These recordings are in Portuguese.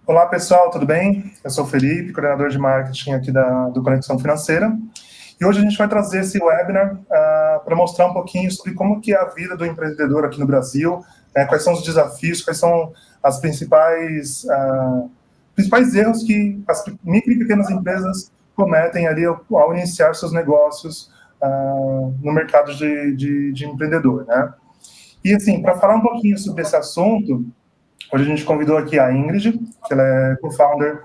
Olá, pessoal, tudo bem? Eu sou o Felipe, coordenador de marketing aqui do Conexão Financeira. E hoje a gente vai trazer esse webinar para mostrar um pouquinho sobre como que é a vida do empreendedor aqui no Brasil, quais são os desafios, quais são as principais erros que as micro e pequenas empresas cometem ali ao iniciar seus negócios no mercado de empreendedor, né? E assim, para falar um pouquinho sobre esse assunto, hoje a gente convidou aqui a Ingrid, que ela é co-founder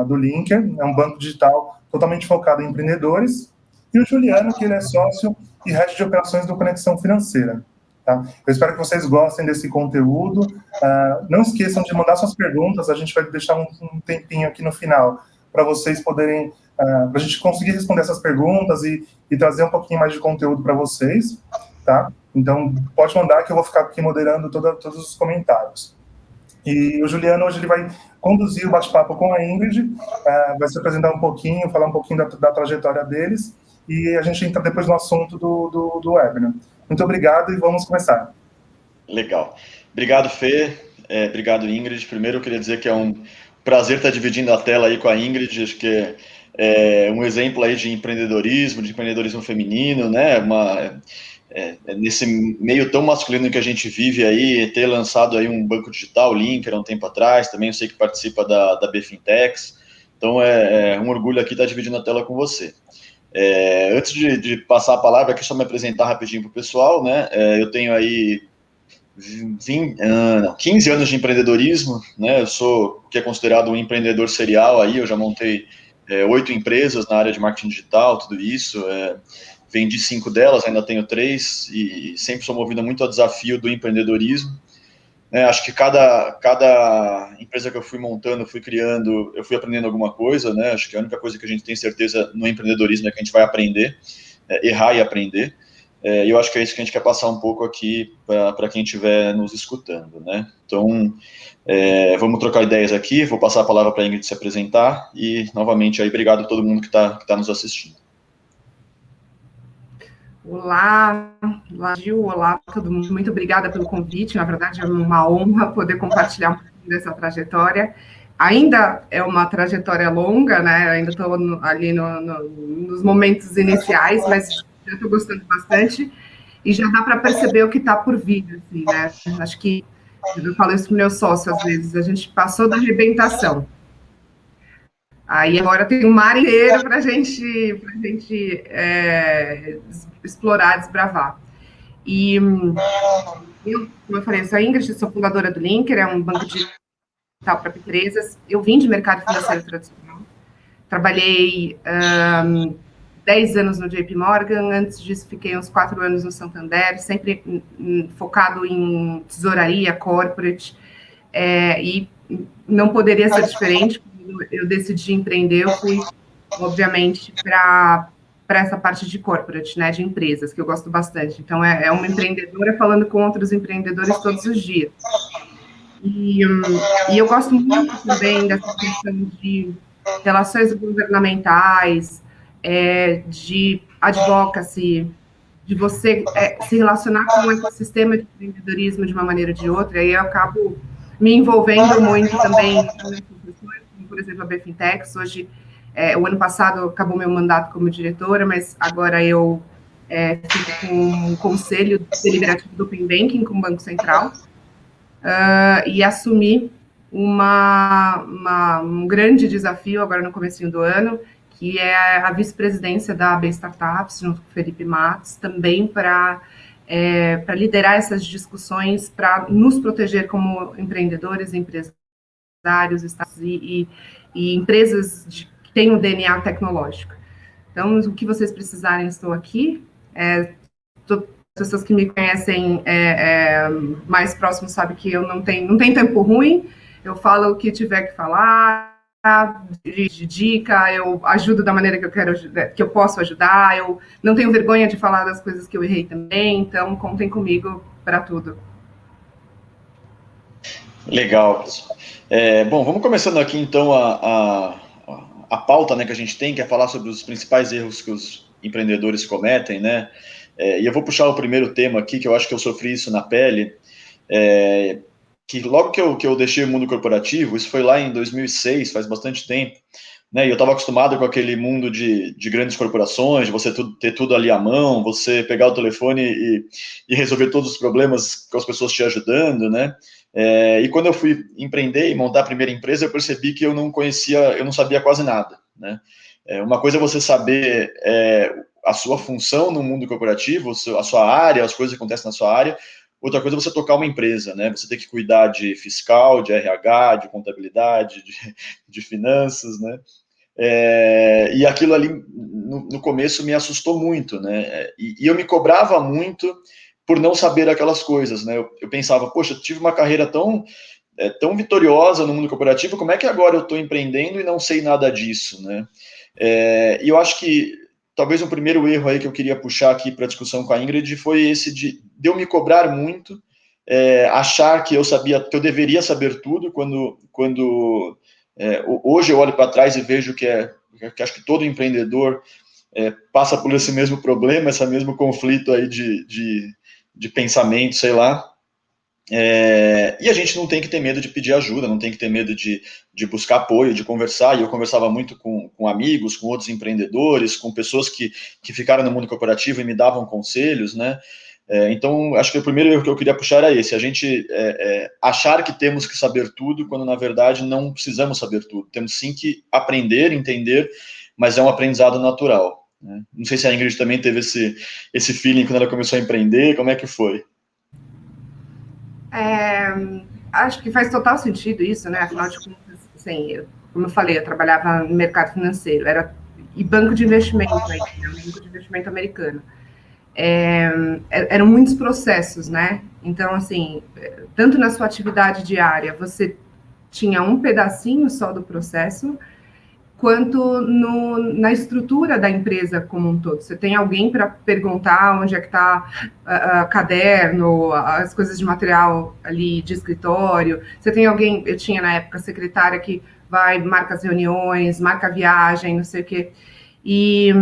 do Linker, é um banco digital totalmente focado em empreendedores, e o Juliano, que ele é sócio e head de operações do Conexão Financeira. Tá? Eu espero que vocês gostem desse conteúdo. Não esqueçam de mandar suas perguntas, a gente vai deixar um tempinho aqui no final para vocês poderem, para a gente conseguir responder essas perguntas e trazer um pouquinho mais de conteúdo para vocês. Tá? Então, pode mandar que eu vou ficar aqui moderando todos os comentários. E o Juliano hoje ele vai conduzir o bate-papo com a Ingrid, vai se apresentar um pouquinho, falar um pouquinho da trajetória deles, e a gente entra depois no assunto do webinar. Muito obrigado e vamos começar. Legal. Obrigado, Fê. Obrigado, Ingrid. Primeiro, eu queria dizer que é um prazer estar dividindo a tela aí com a Ingrid. Acho que é um exemplo aí de empreendedorismo feminino, né? Nesse meio tão masculino que a gente vive aí, ter lançado aí um banco digital, o Linker, há um tempo atrás, também eu sei que participa da BFintex, então é um orgulho aqui estar dividindo a tela com você. Antes de passar a palavra, aqui só me apresentar rapidinho para o pessoal, né? Eu tenho aí 15 anos de empreendedorismo, né? Eu sou o que é considerado um empreendedor serial aí, eu já montei 8 empresas na área de marketing digital, tudo isso, vendi 5 delas, ainda tenho 3, e sempre sou movido muito ao desafio do empreendedorismo. Acho que cada empresa que eu fui montando, fui criando, eu fui aprendendo alguma coisa, né? Acho que a única coisa que a gente tem certeza no empreendedorismo é que a gente vai aprender, errar e aprender. E eu acho que é isso que a gente quer passar um pouco aqui para quem estiver nos escutando, né? Então, vamos trocar ideias aqui, vou passar a palavra para a Ingrid se apresentar e, novamente, aí, obrigado a todo mundo que tá nos assistindo. Olá, Gil, olá todo mundo, muito obrigada pelo convite, na verdade é uma honra poder compartilhar um pouquinho dessa trajetória. Ainda é uma trajetória longa, né? Ainda estou ali nos momentos iniciais, mas já estou gostando bastante e já dá para perceber o que está por vir, assim, né? Acho que eu falo isso para o meu sócio às vezes, a gente passou da arrebentação. Aí agora tem um mar inteiro para a gente explorar, desbravar. E eu, como eu falei, eu sou a Ingrid, sou fundadora do Linker, é um banco digital para empresas. Eu vim de mercado financeiro tradicional, trabalhei 10 anos no JP Morgan, antes disso fiquei uns 4 anos no Santander, sempre focado em tesouraria, corporate, e não poderia ser diferente. Eu decidi empreender, eu fui, obviamente, para essa parte de corporate, né, de empresas, que eu gosto bastante. Então, é uma empreendedora falando com outros empreendedores todos os dias. E eu gosto muito também dessa questão de relações governamentais, de advocacy, de você se relacionar com o ecossistema de empreendedorismo de uma maneira ou de outra, e eu acabo me envolvendo muito também, como, por exemplo, a BFintex. Hoje, o ano passado acabou meu mandato como diretora, mas agora eu fico com o conselho deliberativo do Open Banking, com o Banco Central, e assumi um grande desafio agora no comecinho do ano, que é a vice-presidência da AB Startups, junto com o Felipe Matos, também para liderar essas discussões, para nos proteger como empreendedores, empresários e empresas que têm um DNA tecnológico. Então, o que vocês precisarem, estou aqui. As pessoas que me conhecem mais próximo sabem que eu não tenho tempo ruim, eu falo o que tiver que falar, de dica, eu ajudo da maneira que eu posso ajudar, eu não tenho vergonha de falar das coisas que eu errei também, então contem comigo para tudo. Legal, pessoal. Bom, vamos começando aqui então a pauta, né, que a gente tem, que é falar sobre os principais erros que os empreendedores cometem, né? E eu vou puxar o primeiro tema aqui, que eu acho que eu sofri isso na pele. que logo que eu deixei o mundo corporativo, isso foi lá em 2006, faz bastante tempo, né, e eu estava acostumado com aquele mundo de grandes corporações, de você ter tudo ali à mão, você pegar o telefone e resolver todos os problemas com as pessoas te ajudando, né, e quando eu fui empreender e montar a primeira empresa, eu percebi que eu não sabia quase nada, né. Uma coisa é você saber a sua função no mundo corporativo, a sua área, as coisas que acontecem na sua área. Outra coisa é você tocar uma empresa, né? Você tem que cuidar de fiscal, de RH, de contabilidade, de finanças, né? E aquilo ali, no começo, me assustou muito, né? E eu me cobrava muito por não saber aquelas coisas, né? Eu pensava, poxa, eu tive uma carreira tão vitoriosa no mundo corporativo, como é que agora eu estou empreendendo e não sei nada disso, né? E eu acho que talvez o primeiro erro aí que eu queria puxar aqui para a discussão com a Ingrid foi esse de eu me cobrar muito, achar que eu deveria saber tudo, quando hoje eu olho para trás e vejo que acho que todo empreendedor passa por esse mesmo problema, esse mesmo conflito aí de pensamento, sei lá. E a gente não tem que ter medo de pedir ajuda, não tem que ter medo de buscar apoio, de conversar. E eu conversava muito com amigos, com outros empreendedores, com pessoas que ficaram no mundo corporativo e me davam conselhos, né? Então, acho que o primeiro erro que eu queria puxar era esse: a gente achar que temos que saber tudo, quando na verdade não precisamos saber tudo. Temos sim que aprender, entender, mas é um aprendizado natural, né? Não sei se a Ingrid também teve esse feeling quando ela começou a empreender. Como é que foi? Acho que faz total sentido isso, né? Afinal de contas, assim, como eu falei, eu trabalhava no mercado financeiro, e banco de investimento, né? Banco de investimento americano. Eram muitos processos, né? Então, assim, tanto na sua atividade diária, você tinha um pedacinho só do processo, quanto na estrutura da empresa como um todo. Você tem alguém para perguntar onde é que está caderno, as coisas de material ali de escritório. Você tem alguém, eu tinha na época secretária que marca as reuniões, marca a viagem, não sei o quê. E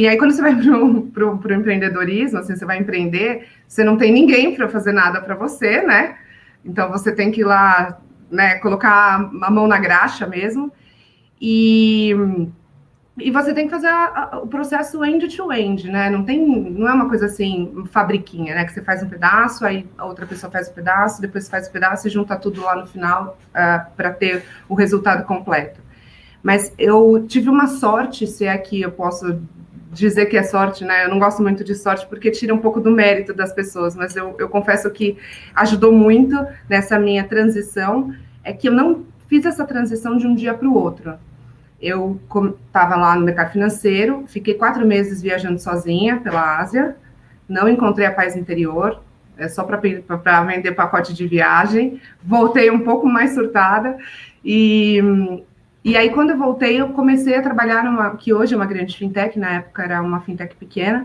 aí, quando você vai para o empreendedorismo, assim, você vai empreender, você não tem ninguém para fazer nada para você, né? Então, você tem que ir lá, né, colocar a mão na graxa mesmo. E você tem que fazer o processo end-to-end, né? Não é uma coisa assim, fabriquinha, né? Que você faz um pedaço, aí a outra pessoa faz um pedaço, depois você faz o pedaço e junta tudo lá no final para ter o resultado completo. Mas eu tive uma sorte, se é que eu posso dizer que é sorte, né? Eu não gosto muito de sorte porque tira um pouco do mérito das pessoas, mas eu confesso que ajudou muito nessa minha transição, é que eu não fiz essa transição de um dia para o outro. Eu estava lá no mercado financeiro, fiquei 4 meses viajando sozinha pela Ásia, não encontrei a paz interior, só para vender pacote de viagem, voltei um pouco mais surtada, e aí quando eu voltei, eu comecei a trabalhar que hoje é uma grande fintech, na época era uma fintech pequena,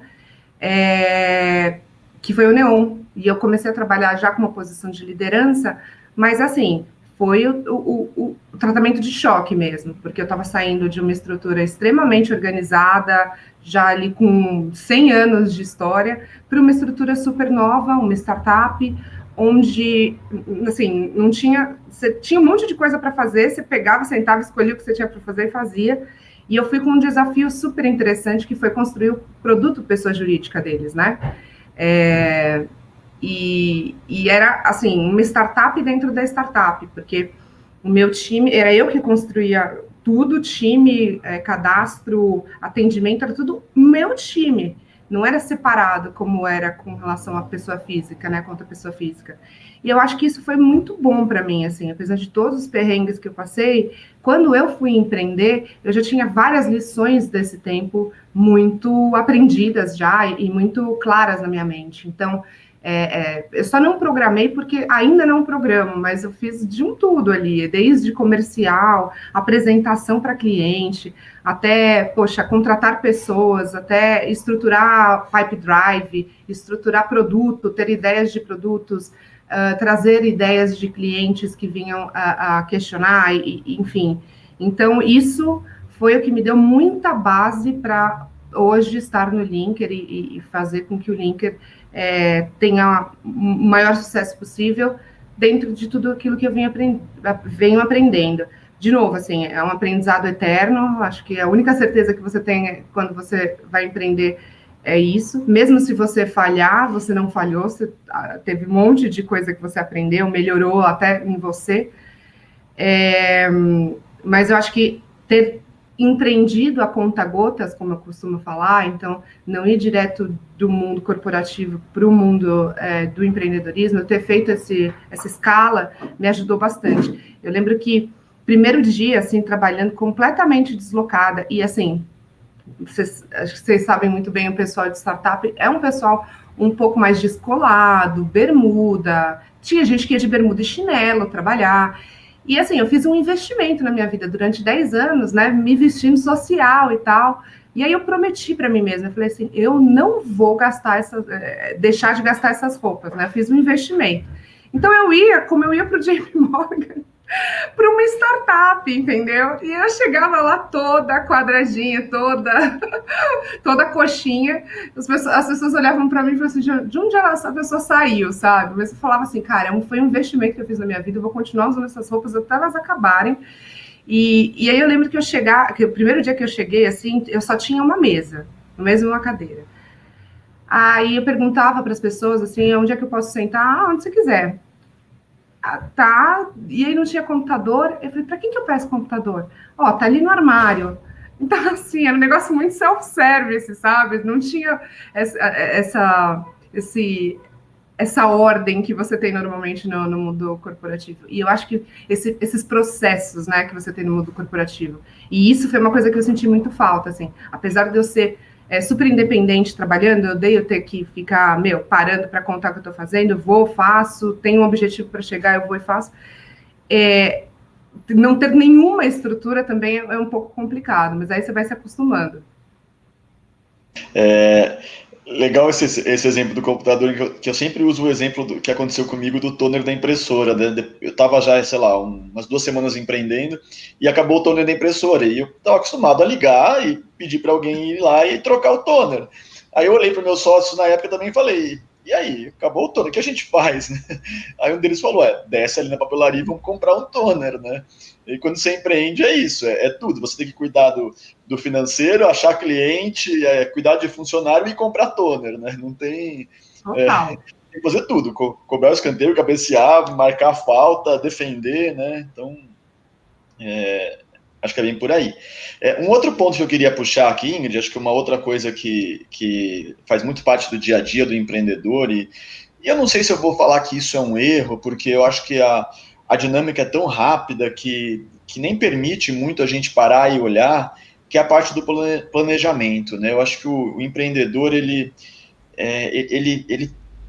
que foi o Neon, e eu comecei a trabalhar já com uma posição de liderança, mas assim, foi o tratamento de choque mesmo, porque eu estava saindo de uma estrutura extremamente organizada, já ali com 100 anos de história, para uma estrutura super nova, uma startup, onde, assim, não tinha... Você tinha um monte de coisa para fazer, você pegava, sentava, escolhia o que você tinha para fazer e fazia. E eu fui com um desafio super interessante, que foi construir o produto pessoa jurídica deles, né? E era, assim, uma startup dentro da startup, porque o meu time, era eu que construía tudo, time, cadastro, atendimento, era tudo meu time. Não era separado como era com relação à pessoa física, né, contra a pessoa física. E eu acho que isso foi muito bom para mim, assim, apesar de todos os perrengues que eu passei, quando eu fui empreender, eu já tinha várias lições desse tempo muito aprendidas já e muito claras na minha mente. Então, eu só não programei porque ainda não programo, mas eu fiz de um tudo ali, desde comercial, apresentação para cliente, até, poxa, contratar pessoas, até estruturar pipe drive, estruturar produto, ter ideias de produtos, trazer ideias de clientes que vinham a questionar, enfim. Então, isso foi o que me deu muita base para hoje estar no Linker e fazer com que o Linker tenha o maior sucesso possível, dentro de tudo aquilo que eu venho aprendendo. De novo, assim, é um aprendizado eterno, acho que a única certeza que você tem quando você vai empreender é isso. Mesmo se você falhar, você não falhou, você teve um monte de coisa que você aprendeu, melhorou até em você. Mas eu acho que ter empreendido a conta-gotas, como eu costumo falar, então não ir direto do mundo corporativo para o mundo do empreendedorismo, ter feito essa escala me ajudou bastante. Eu lembro que primeiro dia, assim, trabalhando completamente deslocada, e assim, acho que vocês sabem muito bem, o pessoal de startup é um pessoal um pouco mais descolado, bermuda, tinha gente que ia de bermuda e chinelo trabalhar, e assim, eu fiz um investimento na minha vida durante 10 anos, né, me vestindo social e tal, e aí eu prometi para mim mesma, eu falei assim, eu não vou deixar de gastar essas roupas, né, eu fiz um investimento. Então eu ia, como eu ia para o JP Morgan, para uma startup, entendeu? E eu chegava lá toda quadradinha, toda coxinha. As pessoas olhavam para mim e falavam assim, de onde essa pessoa saiu, sabe? Mas eu falava assim, cara, foi um investimento que eu fiz na minha vida, eu vou continuar usando essas roupas até elas acabarem. E aí eu lembro que que o primeiro dia que eu cheguei, assim, eu só tinha uma mesa, mesmo uma cadeira. Aí eu perguntava para as pessoas, assim, onde é que eu posso sentar? Onde você quiser. Tá, e aí não tinha computador, eu falei, para quem que eu peço computador? Ó, tá ali no armário. Então, assim, era um negócio muito self-service, sabe? Não tinha essa ordem que você tem normalmente no mundo corporativo. E eu acho que esses processos, né, que você tem no mundo corporativo. E isso foi uma coisa que eu senti muito falta, assim. Apesar de eu ser super independente trabalhando, eu odeio ter que ficar, parando para contar o que eu estou fazendo, eu vou, faço, tenho um objetivo para chegar, eu vou e faço. Não ter nenhuma estrutura também é um pouco complicado, mas aí você vai se acostumando. Legal esse exemplo do computador, que eu sempre uso o exemplo do que aconteceu comigo do toner da impressora, né? Eu estava já, sei lá, umas 2 semanas empreendendo e acabou o toner da impressora. E eu estava acostumado a ligar e pedir para alguém ir lá e trocar o toner. Aí eu olhei para o meu sócio na época também e falei, e aí, acabou o toner, o que a gente faz, né? Aí um deles falou, desce ali na papelaria e vamos comprar um toner, né? E quando você empreende é isso, é tudo. Você tem que cuidar do financeiro, achar cliente, cuidar de funcionário e comprar toner, né? Não tem... Total. Tem que fazer tudo, cobrar o escanteio, cabecear, marcar a falta, defender, né? Então, acho que é bem por aí. Um outro ponto que eu queria puxar aqui, Ingrid, acho que uma outra coisa que faz muito parte do dia a dia do empreendedor, e eu não sei se eu vou falar que isso é um erro, porque eu acho que a dinâmica é tão rápida que nem permite muito a gente parar e olhar, que é a parte do planejamento, né? Eu acho que o empreendedor, ele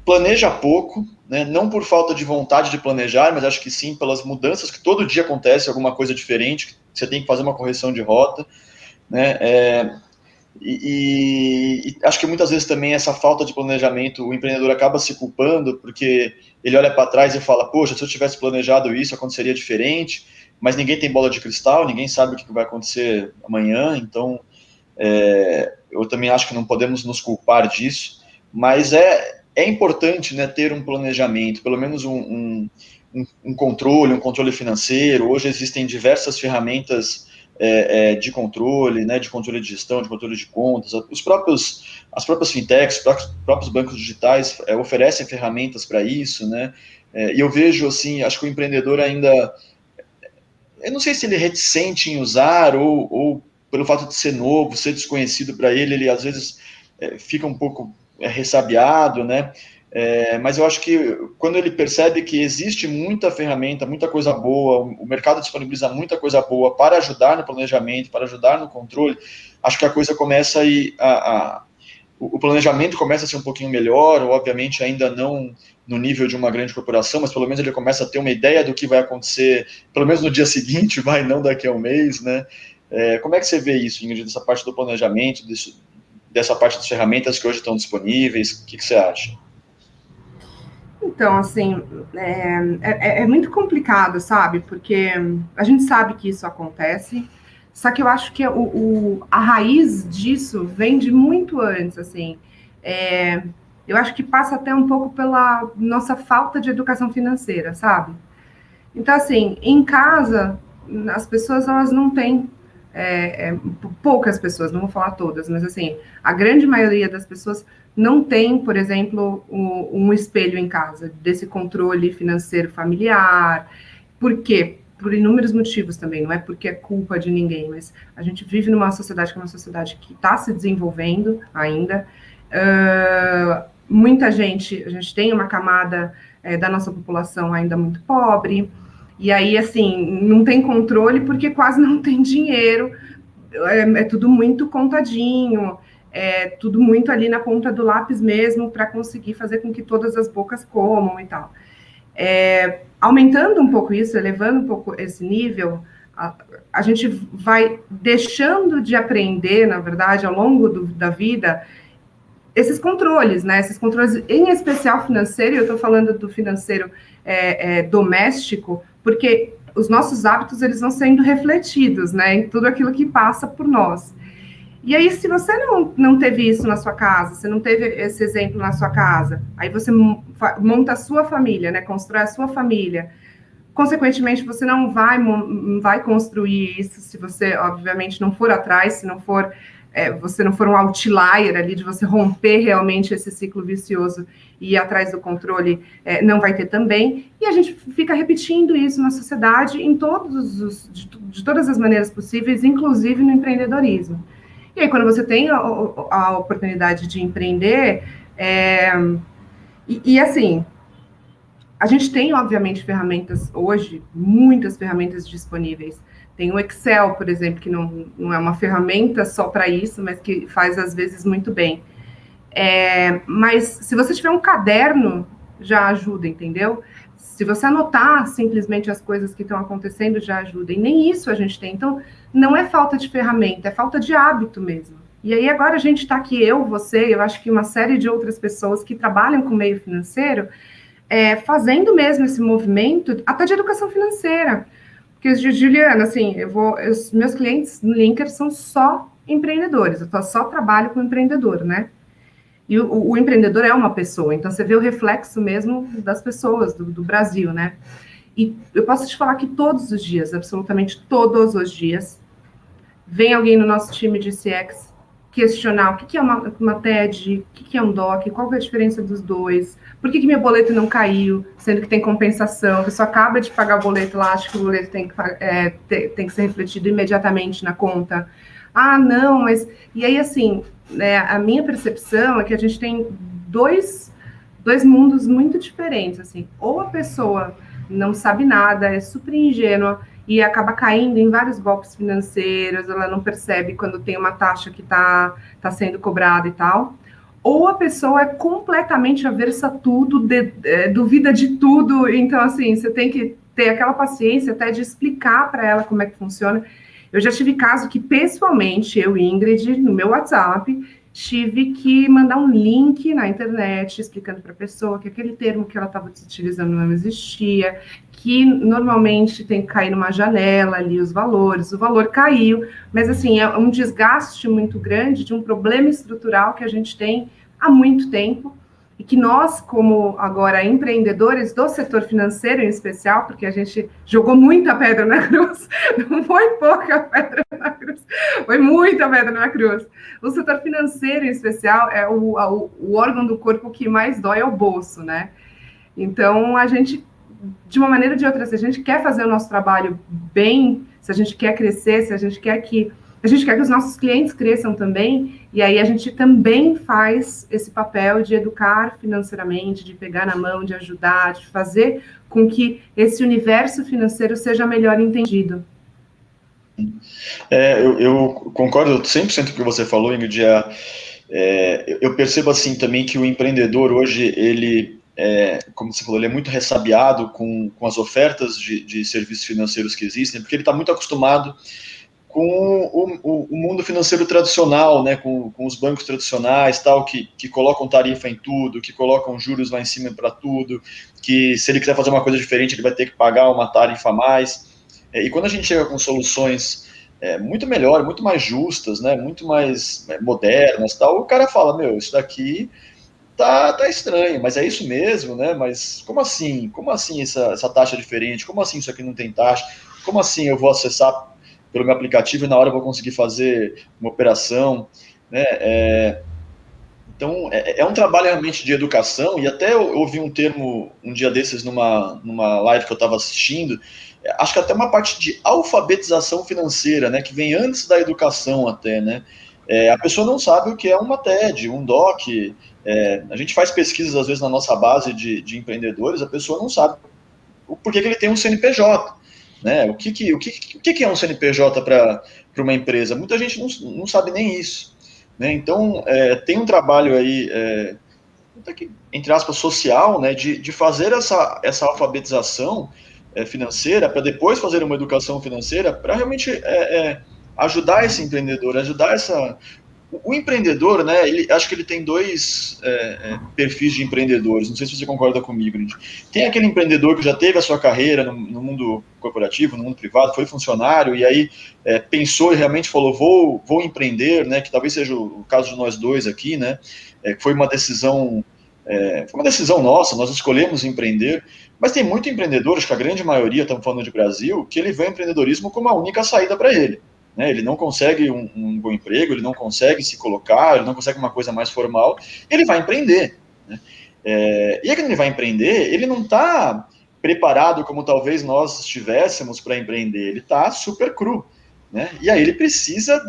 planeja pouco, né? Não por falta de vontade de planejar, mas acho que sim pelas mudanças que todo dia acontece, alguma coisa diferente, que você tem que fazer uma correção de rota, né? E acho que muitas vezes também essa falta de planejamento, o empreendedor acaba se culpando, porque ele olha para trás e fala, poxa, se eu tivesse planejado isso, aconteceria diferente, mas ninguém tem bola de cristal, ninguém sabe o que vai acontecer amanhã, então eu também acho que não podemos nos culpar disso, mas é importante, né, ter um planejamento, pelo menos um controle financeiro. Hoje existem diversas ferramentas de controle, né, de controle de gestão, de controle de contas. As próprias fintechs, os próprios bancos digitais oferecem ferramentas para isso, né? E eu vejo, assim, acho que o empreendedor ainda, eu não sei se ele é reticente em usar ou pelo fato de ser novo, ser desconhecido para ele às vezes fica um pouco ressabiado, né? Mas eu acho que quando ele percebe que existe muita ferramenta, muita coisa boa, o mercado disponibiliza muita coisa boa para ajudar no planejamento, para ajudar no controle, acho que a coisa começa o planejamento começa a ser um pouquinho melhor, obviamente ainda não no nível de uma grande corporação, mas pelo menos ele começa a ter uma ideia do que vai acontecer, pelo menos no dia seguinte, não daqui a um mês, né? Como é que você vê isso, Ingrid, dessa parte do planejamento, dessa parte das ferramentas que hoje estão disponíveis? O que você acha? Então, assim, é muito complicado, sabe? Porque a gente sabe que isso acontece, só que eu acho que a raiz disso vem de muito antes, assim. eu acho que passa até um pouco pela nossa falta de educação financeira, sabe? Então, assim, em casa, as pessoas, elas não têm, poucas pessoas, não vou falar todas, mas, assim, a grande maioria das pessoas não tem, por exemplo, um espelho em casa, desse controle financeiro familiar. Por quê? Por inúmeros motivos também, não é porque é culpa de ninguém, mas a gente vive numa sociedade que é uma sociedade que está se desenvolvendo ainda. Muita gente, a gente tem uma camada da nossa população ainda muito pobre, e aí, assim, não tem controle porque quase não tem dinheiro, é tudo muito contadinho, é tudo muito ali na ponta do lápis mesmo, para conseguir fazer com que todas as bocas comam e tal. Aumentando um pouco isso, elevando um pouco esse nível, a gente vai deixando de aprender, na verdade, ao longo da vida, esses controles, né? Esses controles, em especial financeiro, e eu estou falando do financeiro doméstico, porque os nossos hábitos, eles vão sendo refletidos, né? Em tudo aquilo que passa por nós. E aí, se você não teve isso na sua casa, você não teve esse exemplo na sua casa, aí você monta a sua família, né? Constrói a sua família. Consequentemente, você não vai construir isso se você, obviamente, não for atrás, se não for, você não for um outlier ali, de você romper realmente esse ciclo vicioso e ir atrás do controle, não vai ter também. E a gente fica repetindo isso na sociedade de todas as maneiras possíveis, inclusive no empreendedorismo. E aí, quando você tem a oportunidade de empreender, assim, a gente tem, obviamente, ferramentas hoje, muitas ferramentas disponíveis. Tem o Excel, por exemplo, que não é uma ferramenta só para isso, mas que faz, às vezes, muito bem. Mas, se você tiver um caderno, já ajuda, entendeu? Se você anotar simplesmente as coisas que estão acontecendo, já ajuda. E nem isso a gente tem. Então, não é falta de ferramenta, é falta de hábito mesmo. E aí, agora a gente está aqui, eu acho que uma série de outras pessoas que trabalham com o meio financeiro, fazendo mesmo esse movimento, até de educação financeira. Porque, Juliana, assim, meus clientes no Linker são só empreendedores, eu só trabalho com empreendedor, né? E o empreendedor é uma pessoa, então você vê o reflexo mesmo das pessoas do Brasil, né? E eu posso te falar que todos os dias, absolutamente todos os dias, vem alguém no nosso time de CX questionar o que é uma TED, o que é um DOC, qual é a diferença dos dois, por que meu boleto não caiu, sendo que tem compensação, que só acaba de pagar o boleto lá, acho que o boleto tem que ser refletido imediatamente na conta. Ah, não, mas... E aí, assim, a minha percepção é que a gente tem dois mundos muito diferentes, assim. Ou a pessoa não sabe nada, é super ingênua e acaba caindo em vários golpes financeiros, ela não percebe quando tem uma taxa que está sendo cobrada e tal. Ou a pessoa é completamente aversa a tudo, duvida de tudo, então, assim, você tem que ter aquela paciência até de explicar para ela como é que funciona. Eu já tive caso que, pessoalmente, eu, Ingrid, no meu WhatsApp, tive que mandar um link na internet explicando para a pessoa que aquele termo que ela estava utilizando não existia, que normalmente tem que cair numa janela ali os valores, o valor caiu, mas assim, é um desgaste muito grande de um problema estrutural que a gente tem há muito tempo, e que nós, como agora empreendedores do setor financeiro em especial, porque a gente jogou muita pedra na cruz, não foi pouca pedra na cruz, foi muita pedra na cruz. O setor financeiro em especial é o órgão do corpo que mais dói ao bolso, né? Então, a gente, de uma maneira ou de outra, se a gente quer fazer o nosso trabalho bem, se a gente quer crescer, se a gente quer que os nossos clientes cresçam também, e aí a gente também faz esse papel de educar financeiramente, de pegar na mão, de ajudar, de fazer com que esse universo financeiro seja melhor entendido. Eu concordo 100% com o que você falou, Ingrid. Eu percebo assim também que o empreendedor hoje, ele, como você falou, ele é muito ressabiado com as ofertas de serviços financeiros que existem, porque ele está muito acostumado com o mundo financeiro tradicional, né, com os bancos tradicionais, tal, que colocam tarifa em tudo, que colocam juros lá em cima para tudo, que se ele quiser fazer uma coisa diferente, ele vai ter que pagar uma tarifa a mais. E quando a gente chega com soluções muito melhores, muito mais justas, né, muito mais modernas, tal, o cara fala, meu, isso daqui tá estranho, mas é isso mesmo, né? Mas como assim? Como assim essa taxa é diferente? Como assim isso aqui não tem taxa? Como assim eu vou acessar pelo meu aplicativo e na hora eu vou conseguir fazer uma operação, né? Então, é um trabalho realmente de educação, e até eu ouvi um termo um dia desses numa live que eu estava assistindo, acho que até uma parte de alfabetização financeira, né, que vem antes da educação até, né? A pessoa não sabe o que é uma TED, um DOC, a gente faz pesquisas às vezes na nossa base de empreendedores, a pessoa não sabe o porquê que ele tem um CNPJ, né? O que é um CNPJ para uma empresa? Muita gente não sabe nem isso. Né? Então, tem um trabalho aí, entre aspas, social, né, de fazer essa alfabetização financeira, para depois fazer uma educação financeira, para realmente ajudar esse empreendedor, ajudar o empreendedor, né, acho que ele tem dois perfis de empreendedores, não sei se você concorda comigo, gente. Tem aquele empreendedor que já teve a sua carreira no mundo corporativo, no mundo privado, foi funcionário, e aí pensou e realmente falou, vou empreender, né, que talvez seja o caso de nós dois aqui, né, que foi uma decisão nossa, nós escolhemos empreender, mas tem muito empreendedor, acho que a grande maioria, estamos falando de Brasil, que ele vê o empreendedorismo como a única saída para ele. Né, ele não consegue um bom emprego, ele não consegue se colocar, ele não consegue uma coisa mais formal, ele vai empreender. Né? E aí, quando ele vai empreender, ele não está preparado como talvez nós estivéssemos para empreender, ele está super cru. Né? E aí ele precisa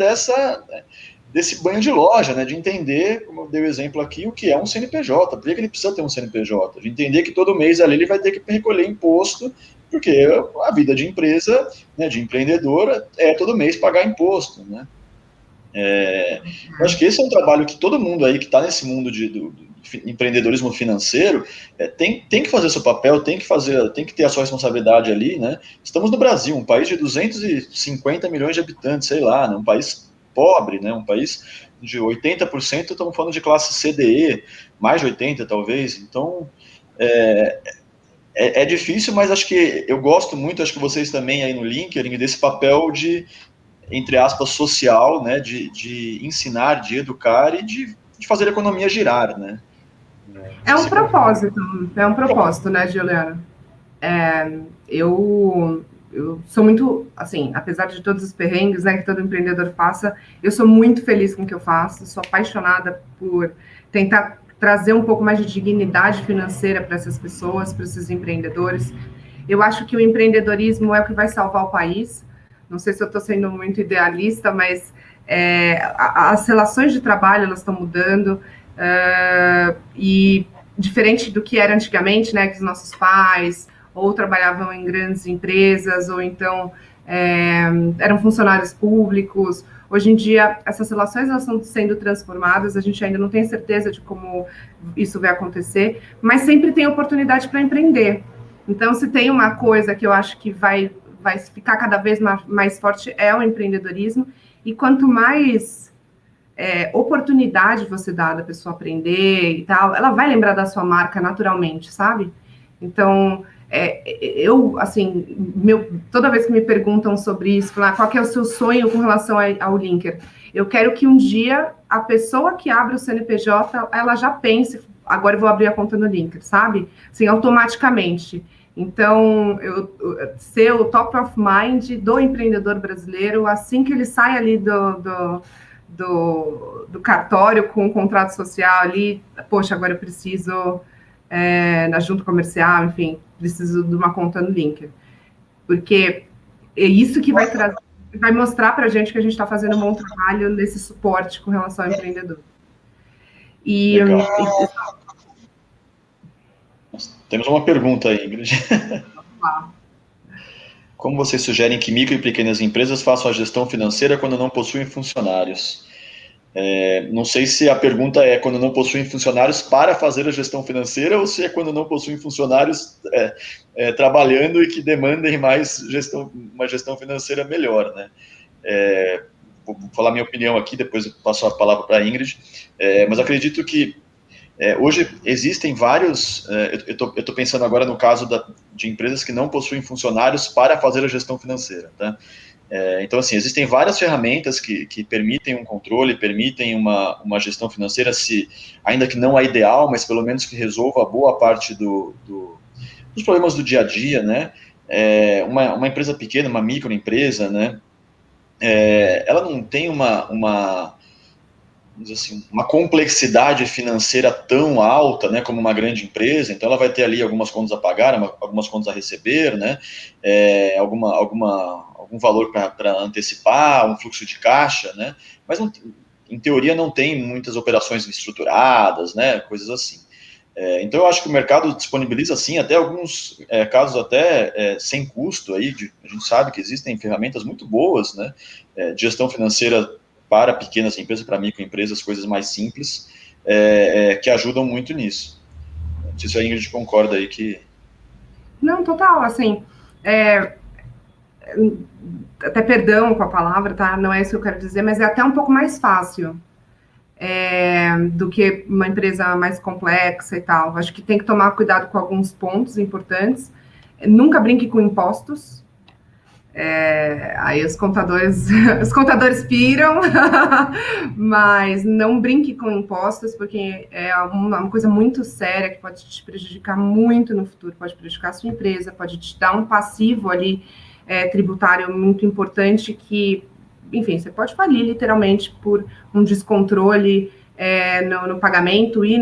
desse banho de loja, né, de entender, como eu dei o exemplo aqui, o que é um CNPJ, por que ele precisa ter um CNPJ, de entender que todo mês ali ele vai ter que recolher imposto, porque a vida de empresa, né, de empreendedora, é todo mês pagar imposto, né. Eu acho que esse é um trabalho que todo mundo aí que está nesse mundo do empreendedorismo financeiro tem que fazer seu papel, tem que ter a sua responsabilidade ali, né. Estamos no Brasil, um país de 250 milhões de habitantes, sei lá, né, um país pobre, né, um país de 80%, estamos falando de classe CDE, mais de 80 talvez, então é difícil, mas acho que eu gosto muito, acho que vocês também aí no LinkedIn, desse papel de, entre aspas, social, né, de ensinar, de educar e de fazer a economia girar, né. É um propósito, né, Juliana? Eu sou muito, assim, apesar de todos os perrengues, né, que todo empreendedor passa, eu sou muito feliz com o que eu faço, sou apaixonada por tentar trazer um pouco mais de dignidade financeira para essas pessoas, para esses empreendedores. Eu acho que o empreendedorismo é o que vai salvar o país. Não sei se eu estou sendo muito idealista, mas as relações de trabalho elas estão mudando, e diferente do que era antigamente, né, que os nossos pais ou trabalhavam em grandes empresas, ou então eram funcionários públicos. Hoje em dia, essas relações elas estão sendo transformadas, a gente ainda não tem certeza de como isso vai acontecer, mas sempre tem oportunidade para empreender. Então, se tem uma coisa que eu acho que vai ficar cada vez mais forte, é o empreendedorismo, e quanto mais oportunidade você dá da pessoa aprender e tal, ela vai lembrar da sua marca naturalmente, sabe? Então, eu, assim, toda vez que me perguntam sobre isso, falar qual que é o seu sonho com relação ao Linker, eu quero que um dia a pessoa que abre o CNPJ, ela já pense, agora eu vou abrir a conta no Linker, sabe? Assim, automaticamente. Então, ser o top of mind do empreendedor brasileiro, assim que ele sai ali do cartório com o contrato social ali, poxa, agora eu preciso, na junta comercial, enfim, preciso de uma conta no Linker. Porque é isso que vai mostrar para a gente que a gente está fazendo um bom trabalho nesse suporte com relação ao empreendedor. Temos uma pergunta aí, Ingrid. Como vocês sugerem que micro e pequenas empresas façam a gestão financeira quando não possuem funcionários? Não sei se a pergunta é quando não possuem funcionários para fazer a gestão financeira ou se é quando não possuem funcionários trabalhando e que demandem mais uma gestão financeira melhor, né? Vou falar minha opinião aqui, depois eu passo a palavra para a Ingrid, mas acredito que hoje existem vários, eu estou pensando agora no caso de empresas que não possuem funcionários para fazer a gestão financeira, tá? Então, assim, existem várias ferramentas que permitem um controle, permitem uma gestão financeira, ainda que não a ideal, mas pelo menos que resolva boa parte dos problemas do dia a dia, né? Uma empresa pequena, uma microempresa, né? Ela não tem assim, uma complexidade financeira tão alta, né, como uma grande empresa. Então ela vai ter ali algumas contas a pagar, algumas contas a receber, né, algum valor para antecipar, um fluxo de caixa, né, mas não, em teoria não tem muitas operações estruturadas, né, coisas assim. Então eu acho que o mercado disponibiliza, sim, até alguns casos até sem custo, aí, a gente sabe que existem ferramentas muito boas, né, de gestão financeira para pequenas empresas, para microempresas, coisas mais simples, que ajudam muito nisso. Não sei se a Ingrid concorda aí que... Não, total, assim, até perdão com a palavra, tá? Não é isso que eu quero dizer, mas é até um pouco mais fácil do que uma empresa mais complexa e tal. Acho que tem que tomar cuidado com alguns pontos importantes. Nunca brinque com impostos. Aí os contadores piram, mas não brinque com impostos, porque é uma coisa muito séria que pode te prejudicar muito no futuro, pode prejudicar a sua empresa, pode te dar um passivo ali tributário muito importante que, enfim, você pode falir literalmente por um descontrole no pagamento e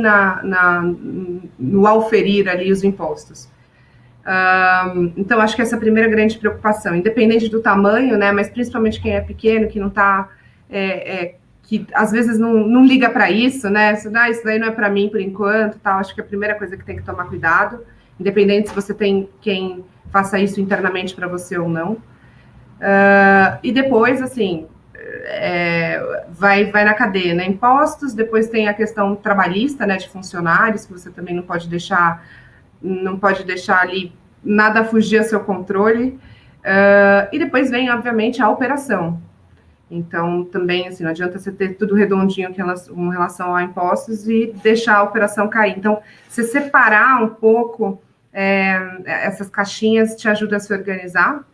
no auferir ali os impostos. Então, acho que essa é a primeira grande preocupação, independente do tamanho, né, mas principalmente quem é pequeno, que não está, que às vezes não liga para isso, né, isso daí não é para mim por enquanto, tal. Acho que a primeira coisa que tem que tomar cuidado, independente se você tem quem faça isso internamente para você ou não. E depois, assim, vai na cadeia, né, impostos, depois tem a questão trabalhista, né, de funcionários, que você também não pode deixar ali nada fugir ao seu controle, e depois vem, obviamente, a operação. Então, também, assim, não adianta você ter tudo redondinho com relação a impostos e deixar a operação cair. Então, você separar um pouco essas caixinhas te ajuda a se organizar.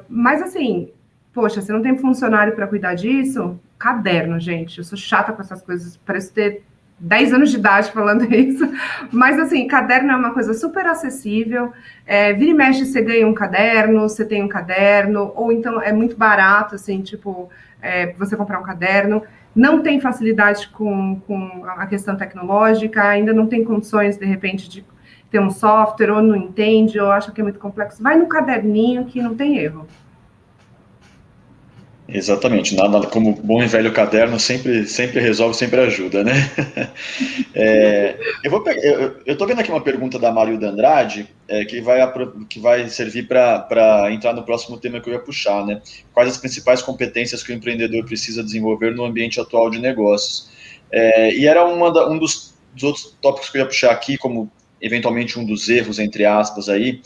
Mas, assim, poxa, você não tem funcionário para cuidar disso? Caderno, gente. Eu sou chata com essas coisas, parece ter 10 anos de idade falando isso, mas assim, caderno é uma coisa super acessível, vira e mexe você ganha um caderno, você tem um caderno, ou então é muito barato, assim, tipo, você comprar um caderno, não tem facilidade com a questão tecnológica, ainda não tem condições, de repente, de ter um software, ou não entende, ou acha que é muito complexo, vai no caderninho que não tem erro. Exatamente, nada como bom e velho caderno sempre resolve, sempre ajuda, né? Eu estou vendo aqui uma pergunta da Marilda Andrade, que vai servir para entrar no próximo tema que eu ia puxar, né? Quais as principais competências que o empreendedor precisa desenvolver no ambiente atual de negócios? E era um dos outros tópicos que eu ia puxar aqui, como eventualmente um dos erros, entre aspas, aí,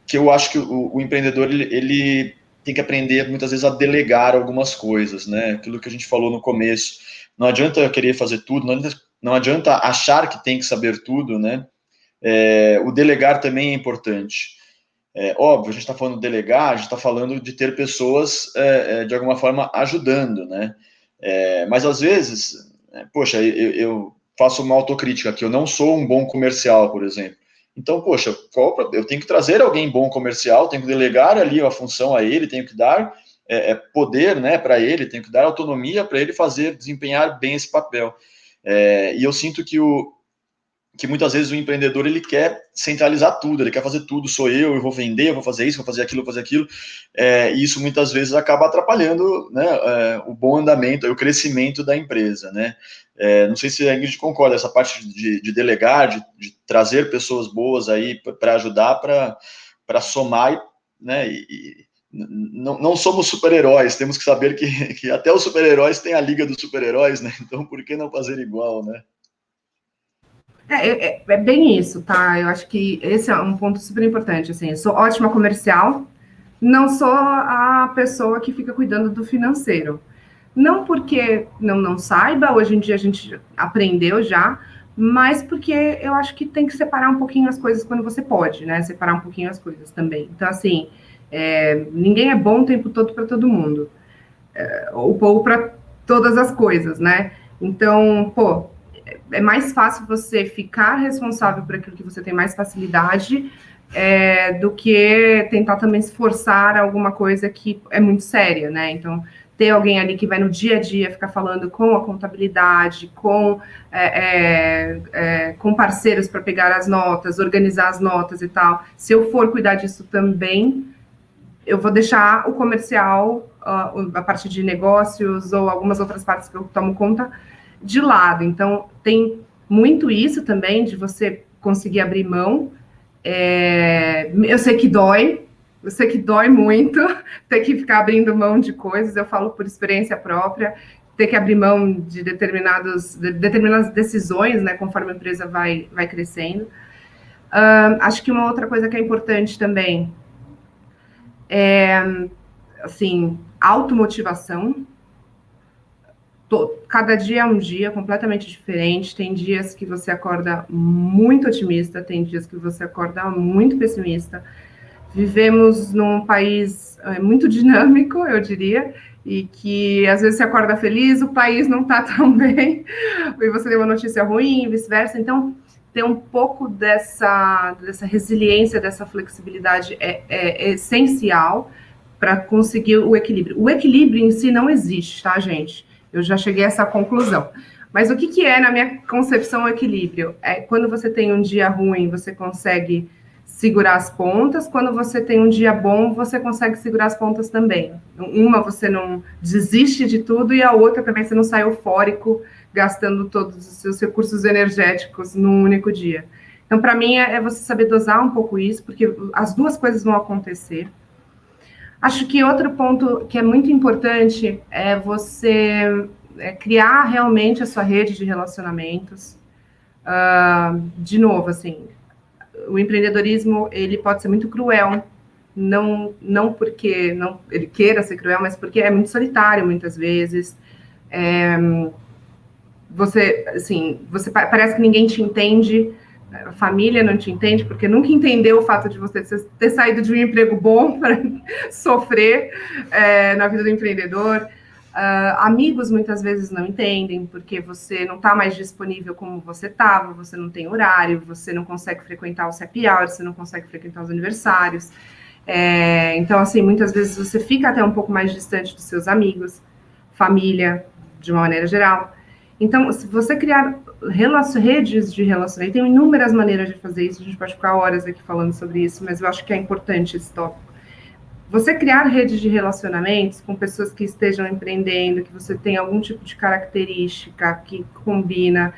que eu acho que o empreendedor, ele tem que aprender, muitas vezes, a delegar algumas coisas, né? Aquilo que a gente falou no começo. Não adianta eu querer fazer tudo, não adianta achar que tem que saber tudo, né? O delegar também é importante. Óbvio, a gente está falando de delegar, a gente está falando de ter pessoas, de alguma forma, ajudando, né? Mas, às vezes, poxa, eu faço uma autocrítica aqui, eu não sou um bom comercial, por exemplo. Então, poxa, eu tenho que trazer alguém bom comercial, tenho que delegar ali a função a ele, tenho que dar poder, né, para ele, tenho que dar autonomia para ele desempenhar bem esse papel. E eu sinto que muitas vezes o empreendedor, ele quer centralizar tudo, ele quer fazer tudo, sou eu vou vender, eu vou fazer isso, vou fazer aquilo, e isso muitas vezes acaba atrapalhando, né, o bom andamento, o crescimento da empresa, né? Não sei se a Ingrid concorda, essa parte de delegar, de trazer pessoas boas aí para ajudar, para somar, né, não somos super-heróis, temos que saber que até os super-heróis têm a liga dos super-heróis, né? Então por que não fazer igual, né? É bem isso, tá? Eu acho que esse é um ponto super importante, assim, eu sou ótima comercial, não sou a pessoa que fica cuidando do financeiro. Não porque não saiba, hoje em dia a gente aprendeu já, mas porque eu acho que tem que separar um pouquinho as coisas quando você pode, né? Separar um pouquinho as coisas também. Então, assim, ninguém é bom o tempo todo para todo mundo, ou para todas as coisas, né? Então, pô, é mais fácil você ficar responsável por aquilo que você tem mais facilidade do que tentar também se forçar alguma coisa que é muito séria, né? Então, ter alguém ali que vai no dia a dia ficar falando com a contabilidade, com parceiros para pegar as notas, organizar as notas e tal. Se eu for cuidar disso também, eu vou deixar o comercial, a parte de negócios ou algumas outras partes que eu tomo conta de lado. Então, tem muito isso também, de você conseguir abrir mão. Eu sei que dói muito ter que ficar abrindo mão de coisas, eu falo por experiência própria, ter que abrir mão de determinadas decisões, né, conforme a empresa vai crescendo. Acho que uma outra coisa que é importante também assim, automotivação. Cada dia é um dia completamente diferente. Tem dias que você acorda muito otimista, tem dias que você acorda muito pessimista. Vivemos num país muito dinâmico, eu diria, e que às vezes você acorda feliz, o país não está tão bem, e você tem uma notícia ruim, e vice-versa. Então, ter um pouco dessa resiliência, dessa flexibilidade é essencial para conseguir o equilíbrio. O equilíbrio em si não existe, tá, gente? Eu já cheguei a essa conclusão. Mas o que é, na minha concepção, o equilíbrio? É quando você tem um dia ruim, você consegue segurar as pontas, quando você tem um dia bom, você consegue segurar as pontas também. Uma, você não desiste de tudo, e a outra também, você não sai eufórico, gastando todos os seus recursos energéticos num único dia. Então, para mim, é você saber dosar um pouco isso, porque as duas coisas vão acontecer. Acho que outro ponto que é muito importante é você criar realmente a sua rede de relacionamentos. De novo, assim, o empreendedorismo, ele pode ser muito cruel, não porque ele queira ser cruel, mas porque é muito solitário muitas vezes. Você parece que ninguém te entende, a família não te entende, porque nunca entendeu o fato de você ter saído de um emprego bom para sofrer na vida do empreendedor. Amigos muitas vezes não entendem, porque você não está mais disponível como você estava, você não tem horário, você não consegue frequentar os happy hours, você não consegue frequentar os aniversários. Então, assim, muitas vezes você fica até um pouco mais distante dos seus amigos, família, de uma maneira geral. Então, se você criar redes de relacionamento, tem inúmeras maneiras de fazer isso, a gente pode ficar horas aqui falando sobre isso, mas eu acho que é importante esse tópico. Você criar redes de relacionamentos com pessoas que estejam empreendendo, que você tem algum tipo de característica que combina,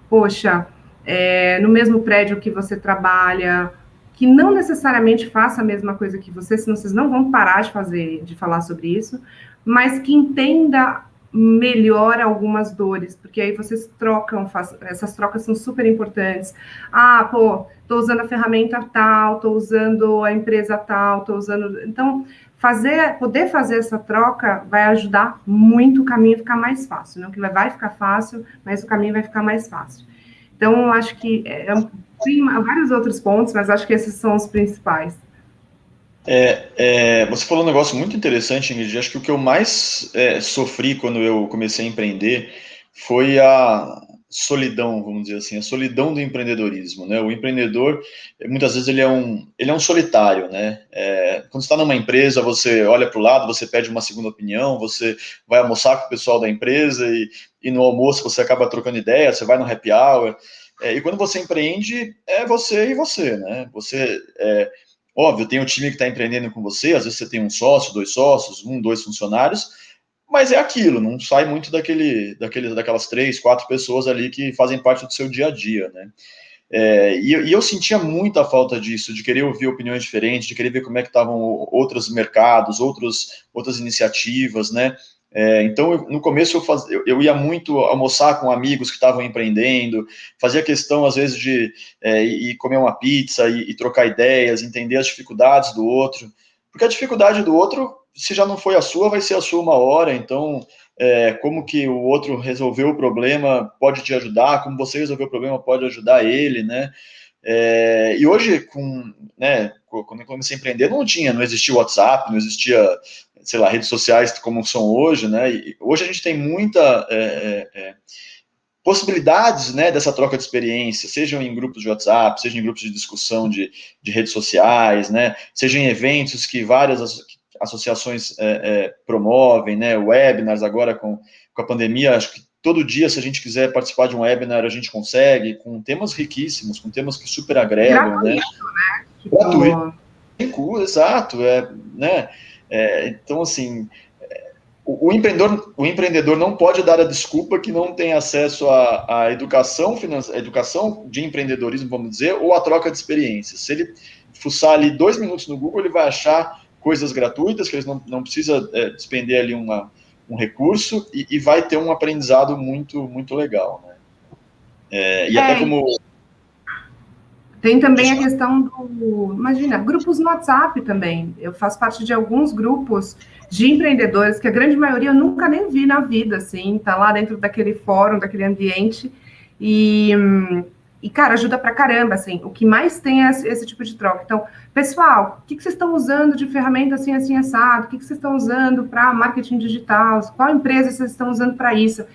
poxa, no mesmo prédio que você trabalha, que não necessariamente faça a mesma coisa que você, senão vocês não vão parar de falar sobre isso, mas que entenda melhor algumas dores, porque aí vocês trocam, essas trocas são super importantes. Estou usando a ferramenta tal, estou usando a empresa tal, estou usando... Então, poder fazer essa troca vai ajudar muito o caminho a ficar mais fácil. Não que vai ficar fácil, mas o caminho vai ficar mais fácil. Então, acho que tem vários outros pontos, mas acho que esses são os principais. Você falou um negócio muito interessante, Ingrid. Acho que o que eu mais sofri quando eu comecei a empreender foi a solidão, vamos dizer assim, a solidão do empreendedorismo, né? O empreendedor, muitas vezes, ele é um solitário, né? Quando você está numa empresa, você olha para o lado, você pede uma segunda opinião, você vai almoçar com o pessoal da empresa e no almoço você acaba trocando ideia, você vai no happy hour. E quando você empreende, é você e você, né? Óbvio, tem um time que está empreendendo com você, às vezes você tem um sócio, dois sócios, dois funcionários, mas é aquilo, não sai muito daquelas 3, 4 pessoas ali que fazem parte do seu dia a dia, né? E eu sentia muita falta disso, de querer ouvir opiniões diferentes, de querer ver como é que estavam outros mercados, outras iniciativas, né? Então, no começo, eu ia muito almoçar com amigos que estavam empreendendo, fazia questão, às vezes, de ir comer uma pizza e trocar ideias, entender as dificuldades do outro, porque a dificuldade do outro, se já não foi a sua, vai ser a sua uma hora, então como que o outro resolveu o problema pode te ajudar, como você resolveu o problema pode ajudar ele, né? E hoje, quando eu comecei a empreender, não existia WhatsApp, não existia, sei lá, redes sociais como são hoje, né? E hoje a gente tem muita possibilidades, né, dessa troca de experiência, sejam em grupos de WhatsApp, seja em grupos de discussão de redes sociais, né, seja em eventos que várias associações promovem, né, webinars agora com a pandemia, acho que todo dia, se a gente quiser participar de um webinar, a gente consegue, com temas riquíssimos, com temas que super agregam, gratuito, né? Tipo... Gratuito, exato, né? Então, assim, o empreendedor não pode dar a desculpa que não tem acesso à educação financeira, educação de empreendedorismo, vamos dizer, ou à troca de experiências. Se ele fuçar ali 2 minutos no Google, ele vai achar coisas gratuitas, que ele não precisa despender ali um recurso, e vai ter um aprendizado muito, muito legal, né? Até como... Tem também a questão do... Imagina, grupos no WhatsApp também. Eu faço parte de alguns grupos de empreendedores, que a grande maioria eu nunca nem vi na vida, assim, tá lá dentro daquele fórum, daquele ambiente, e cara, ajuda pra caramba, assim. O que mais tem é esse tipo de troca. Então, pessoal, o que vocês estão usando de ferramenta assim, assim, assado? O que vocês estão usando para marketing digital? Qual empresa vocês estão usando para isso?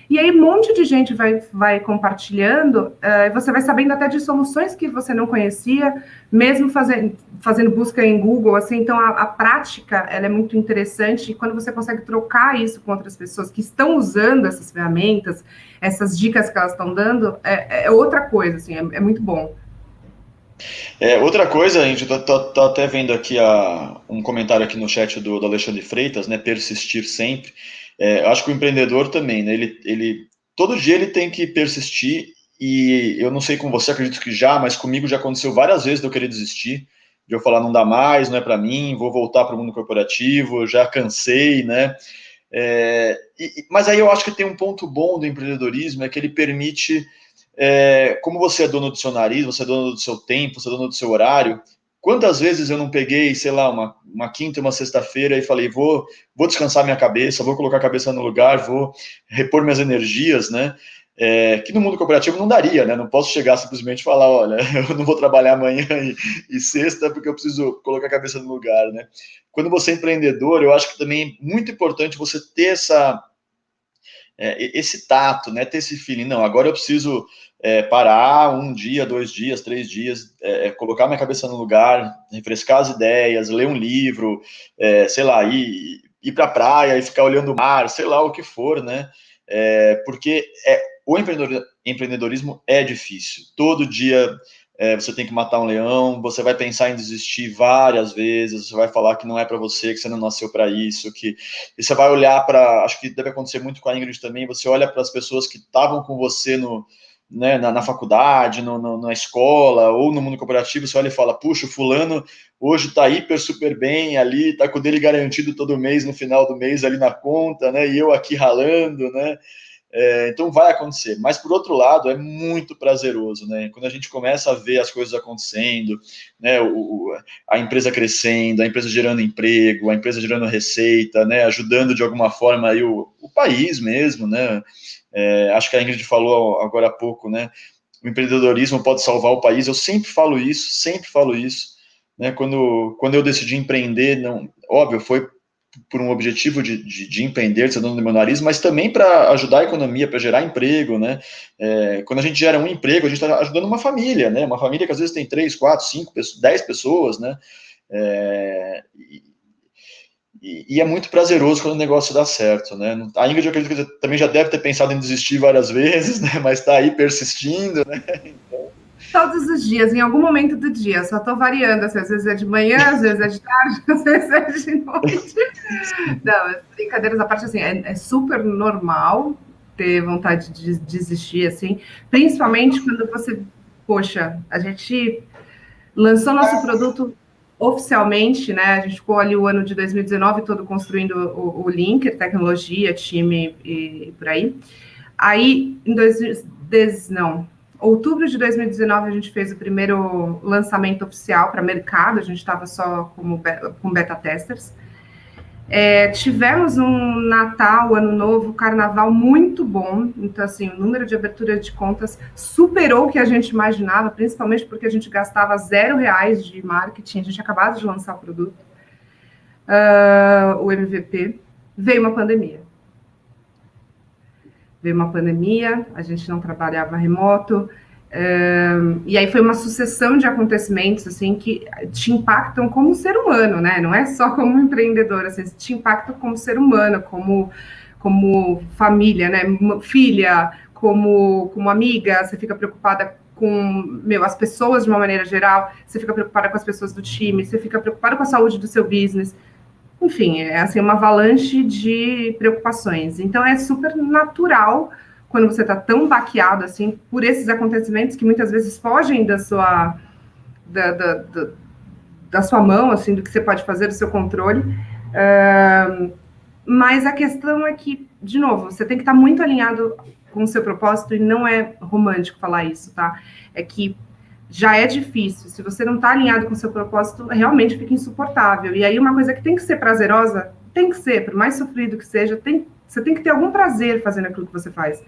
E aí um monte de gente vai compartilhando, você vai sabendo até de soluções que você não conhecia, mesmo fazendo busca em Google, assim. Então a prática, ela é muito interessante, e quando você consegue trocar isso com outras pessoas que estão usando essas ferramentas, essas dicas que elas estão dando, é outra coisa, assim, é muito bom. Outra coisa, a gente tá até vendo aqui um comentário aqui no chat do Alexandre Freitas, né? Persistir sempre. Acho que o empreendedor também, né? Todo dia ele tem que persistir, e eu não sei com você, acredito que já, mas comigo já aconteceu várias vezes de eu querer desistir, de eu falar não dá mais, não é para mim, vou voltar para o mundo corporativo, já cansei, né? Mas aí eu acho que tem um ponto bom do empreendedorismo, é que ele permite, como você é dono do seu nariz, você é dono do seu tempo, você é dono do seu horário. Quantas vezes eu não peguei, sei lá, uma quinta e uma sexta-feira e falei, vou descansar minha cabeça, vou colocar a cabeça no lugar, vou repor minhas energias, né? Que no mundo corporativo não daria, né? Não posso chegar simplesmente e falar, olha, eu não vou trabalhar amanhã e sexta porque eu preciso colocar a cabeça no lugar, né? Quando você é empreendedor, eu acho que também é muito importante você ter esse tato, né? Ter esse feeling. Não, agora eu preciso parar 1 dia, 2 dias, 3 dias, colocar minha cabeça no lugar, refrescar as ideias, ler um livro, sei lá, ir para a praia e ficar olhando o mar, sei lá o que for, né? Porque o empreendedorismo é difícil. Todo dia você tem que matar um leão, você vai pensar em desistir várias vezes, você vai falar que não é para você, que você não nasceu para isso, e você vai olhar para, acho que deve acontecer muito com a Ingrid também, você olha para as pessoas que estavam com você na faculdade, na escola, ou no mundo corporativo, você olha e fala, puxa, o fulano hoje está hiper, super bem ali, está com o dele garantido todo mês, no final do mês, ali na conta, né, e eu aqui ralando, né. Então vai acontecer, mas por outro lado é muito prazeroso, né? Quando a gente começa a ver as coisas acontecendo, né? A empresa crescendo, a empresa gerando emprego, a empresa gerando receita, né? Ajudando de alguma forma aí o país mesmo, né? Acho que a Ingrid falou agora há pouco, né? O empreendedorismo pode salvar o país. Eu sempre falo isso, né? Quando eu decidi empreender, não, óbvio, foi por um objetivo de empreender, ser dono do meu nariz, mas também para ajudar a economia, para gerar emprego, né? Quando a gente gera um emprego, a gente está ajudando uma família, né? Uma família que às vezes tem 3, 4, 5, 10 pessoas, né? E é muito prazeroso quando o negócio dá certo, né? A Ingrid, eu acredito que também já deve ter pensado em desistir várias vezes, né? Mas está aí persistindo, né? Então... Todos os dias, em algum momento do dia, só estou variando, assim, às vezes é de manhã, às vezes é de tarde, às vezes é de noite. Não, brincadeiras à parte, assim, é super normal ter vontade de desistir, assim, principalmente quando você, poxa, a gente lançou nosso produto oficialmente, né, a gente ficou ali o ano de 2019 todo construindo o Linker, tecnologia, time e por aí. Aí, em outubro de 2019, a gente fez o primeiro lançamento oficial para mercado, a gente estava só com beta testers. Tivemos um Natal, Ano Novo, Carnaval muito bom. Então, assim, o número de abertura de contas superou o que a gente imaginava, principalmente porque a gente gastava R$0 de marketing, a gente tinha acabado de lançar o produto, o MVP. Veio uma pandemia. A gente não trabalhava remoto, e aí foi uma sucessão de acontecimentos, assim, que te impactam como ser humano, né? Não é só como empreendedor, assim, te impactam como ser humano, como família, né? Filha, como amiga, você fica preocupada com, as pessoas de uma maneira geral, você fica preocupada com as pessoas do time, você fica preocupada com a saúde do seu business. Enfim, é assim, uma avalanche de preocupações. Então, é super natural quando você está tão baqueado, assim, por esses acontecimentos que muitas vezes fogem da sua mão, assim, do que você pode fazer, do seu controle. Mas a questão é que, de novo, você tem que estar muito alinhado com o seu propósito, e não é romântico falar isso, tá? É que já é difícil. Se você não está alinhado com o seu propósito, realmente fica insuportável. E aí, uma coisa que tem que ser prazerosa, tem que ser, por mais sofrido que seja, você tem que ter algum prazer fazendo aquilo que você faz.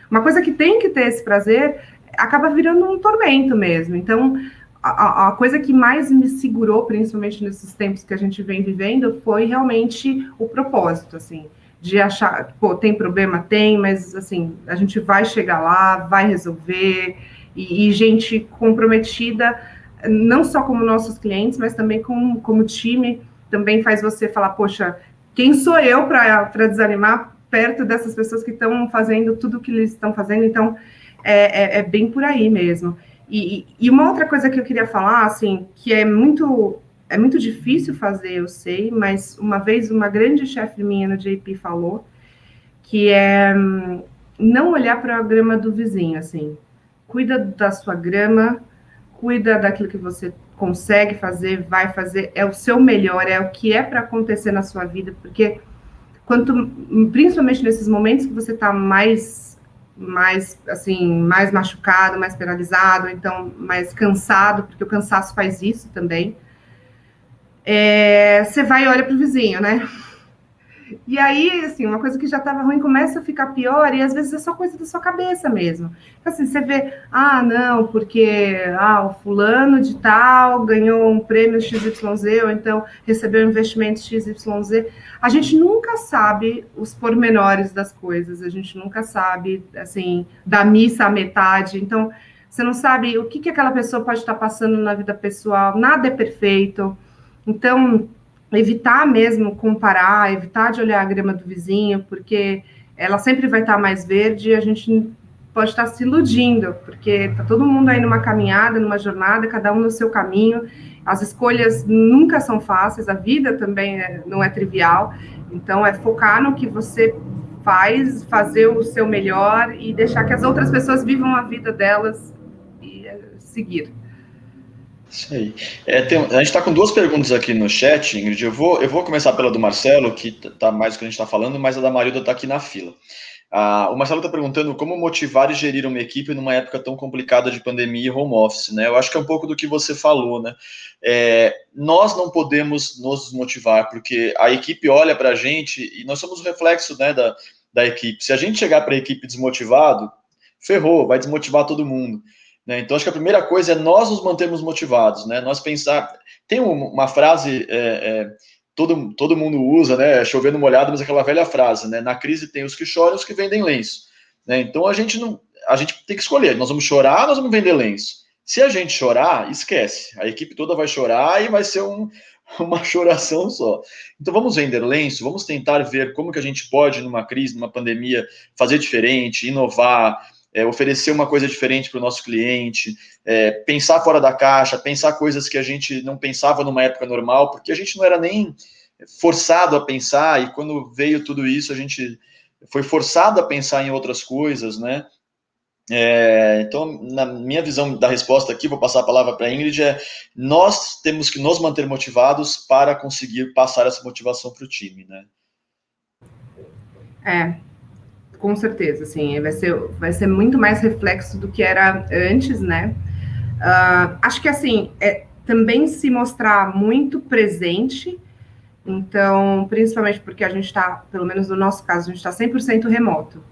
Uma coisa que tem que ter esse prazer, acaba virando um tormento mesmo. Então, a coisa que mais me segurou, principalmente nesses tempos que a gente vem vivendo, foi realmente o propósito, assim, de achar, pô, tem problema? Tem, mas, assim, a gente vai chegar lá, vai resolver, e gente comprometida, não só como nossos clientes, mas também como time, também faz você falar, poxa, quem sou eu para desanimar perto dessas pessoas que estão fazendo tudo o que eles estão fazendo? Então, é bem por aí mesmo. E uma outra coisa que eu queria falar, assim, que é muito difícil fazer, eu sei, mas uma vez uma grande chefe minha no JP falou, que é não olhar para a grama do vizinho, assim. Cuida da sua grama, cuida daquilo que você consegue fazer, vai fazer, é o seu melhor, é o que é para acontecer na sua vida, porque principalmente nesses momentos que você está mais machucado, mais penalizado, então mais cansado, porque o cansaço faz isso também, você vai e olha para o vizinho, né? E aí, assim, uma coisa que já estava ruim começa a ficar pior, e às vezes é só coisa da sua cabeça mesmo. Então, assim, você vê, não, porque o fulano de tal ganhou um prêmio XYZ, ou então recebeu um investimento XYZ. A gente nunca sabe os pormenores das coisas, a gente nunca sabe, assim, da missa à metade. Então, você não sabe o que aquela pessoa pode estar passando na vida pessoal, nada é perfeito. Então, evitar mesmo comparar, evitar de olhar a grama do vizinho, porque ela sempre vai estar mais verde e a gente pode estar se iludindo, porque está todo mundo aí numa caminhada, numa jornada, cada um no seu caminho, as escolhas nunca são fáceis, a vida também não é trivial, então é focar no que você faz, fazer o seu melhor e deixar que as outras pessoas vivam a vida delas e seguir. Isso aí. A gente está com duas perguntas aqui no chat, Ingrid. Eu vou começar pela do Marcelo, que está mais do que a gente está falando, mas a da Marilda está aqui na fila. O Marcelo está perguntando como motivar e gerir uma equipe numa época tão complicada de pandemia e home office, né? Eu acho que é um pouco do que você falou, né? Nós não podemos nos desmotivar, porque a equipe olha para a gente e nós somos o reflexo, né, da equipe. Se a gente chegar para a equipe desmotivado, ferrou, vai desmotivar todo mundo. Né? Então, acho que a primeira coisa é nós nos mantermos motivados, né? Nós pensar... Tem uma frase, todo mundo usa, né? Chovendo molhado, mas aquela velha frase, né? Na crise tem os que choram e os que vendem lenço. Né? Então, a gente tem que escolher. Nós vamos chorar, nós vamos vender lenço. Se a gente chorar, esquece. A equipe toda vai chorar e vai ser uma choração só. Então, vamos vender lenço, vamos tentar ver como que a gente pode, numa crise, numa pandemia, fazer diferente, inovar, oferecer uma coisa diferente para o nosso cliente, pensar fora da caixa, pensar coisas que a gente não pensava numa época normal, porque a gente não era nem forçado a pensar, e quando veio tudo isso, a gente foi forçado a pensar em outras coisas, né? Então, na minha visão da resposta aqui, vou passar a palavra para a Ingrid, nós temos que nos manter motivados para conseguir passar essa motivação para o time, né? Com certeza, assim, vai ser muito mais reflexo do que era antes, né? Acho que, assim, também se mostrar muito presente Então, principalmente porque a gente está, pelo menos no nosso caso, a gente está 100% remoto.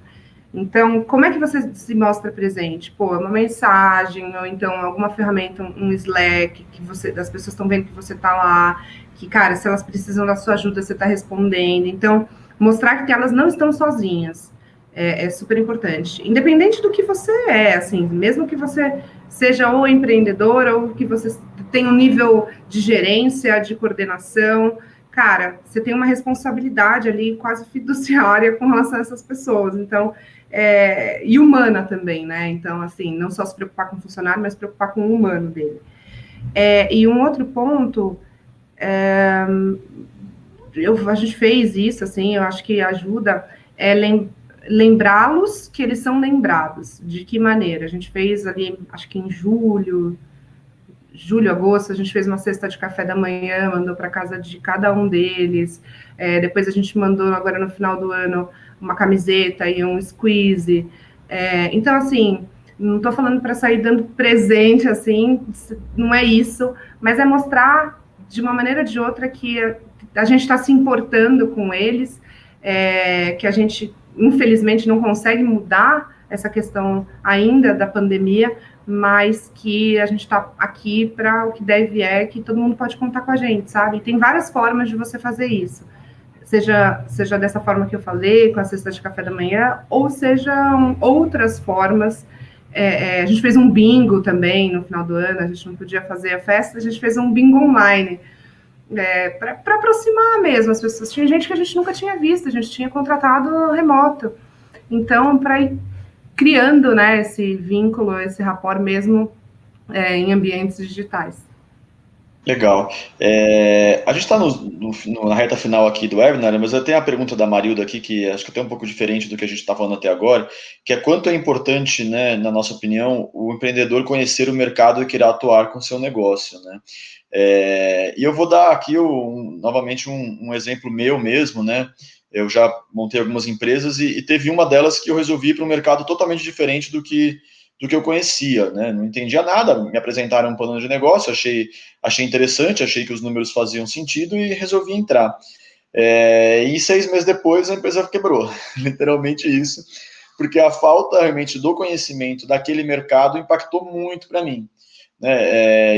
Então, como é que você se mostra presente? Pô, uma mensagem, ou então alguma ferramenta, um Slack, que as pessoas estão vendo que você está lá, que, cara, se elas precisam da sua ajuda, você está respondendo. Então, mostrar que elas não estão sozinhas é super importante. Independente do que você é, assim, mesmo que você seja ou empreendedor, ou que você tenha um nível de gerência, de coordenação, cara, você tem uma responsabilidade ali quase fiduciária com relação a essas pessoas. Então, e humana também, né? Então, assim, não só se preocupar com o funcionário, mas se preocupar com o humano dele. E um outro ponto, a gente fez isso, assim, eu acho que ajuda, lembrá-los que eles são lembrados. De que maneira? A gente fez ali, acho que em julho, agosto, a gente fez uma cesta de café da manhã, mandou para casa de cada um deles. Depois a gente mandou, agora no final do ano, uma camiseta e um squeeze. Então, assim, não estou falando para sair dando presente, assim, não é isso, mas é mostrar, de uma maneira ou de outra, que a gente está se importando com eles, que a gente, infelizmente, não consegue mudar essa questão ainda da pandemia, mas que a gente está aqui para o que deve que todo mundo pode contar com a gente, sabe? E tem várias formas de você fazer isso. Seja dessa forma que eu falei, com a cesta de café da manhã, ou sejam outras formas. A gente fez um bingo também no final do ano, a gente não podia fazer a festa, a gente fez um bingo online, para aproximar mesmo as pessoas. Tinha gente que a gente nunca tinha visto, a gente tinha contratado remoto. Então, para ir criando, né, esse vínculo, esse rapport mesmo em ambientes digitais. Legal. A gente está na reta final aqui do webinar, mas eu tenho a pergunta da Marilda aqui, que acho que é até um pouco diferente do que a gente está falando até agora, que é quanto é importante, né, na nossa opinião, o empreendedor conhecer o mercado e querer atuar com o seu negócio, né? E eu vou dar aqui novamente um exemplo meu mesmo, né? Eu já montei algumas empresas e teve uma delas que eu resolvi ir para um mercado totalmente diferente do que eu conhecia, né? Não entendia nada, me apresentaram um plano de negócio, achei interessante, achei que os números faziam sentido e resolvi entrar. E 6 meses depois a empresa quebrou, literalmente isso, porque a falta realmente do conhecimento daquele mercado impactou muito para mim.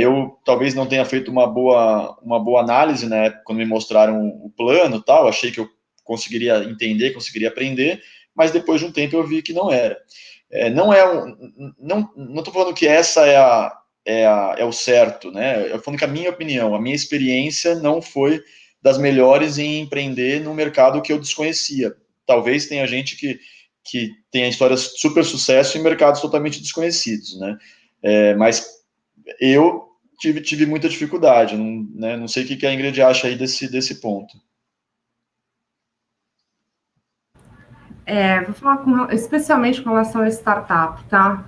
Eu talvez não tenha feito uma boa análise, né, quando me mostraram o plano e tal, achei que eu conseguiria entender, conseguiria aprender, mas depois de um tempo eu vi que não era. Não estou falando que essa é o certo, né? Eu estou falando que a minha opinião, a minha experiência não foi das melhores em empreender no mercado que eu desconhecia. Talvez tenha gente que tenha histórias de super sucesso em mercados totalmente desconhecidos, né? Mas eu tive muita dificuldade, não sei o que a Ingrid acha aí desse ponto. Vou falar especialmente com relação a startup, tá?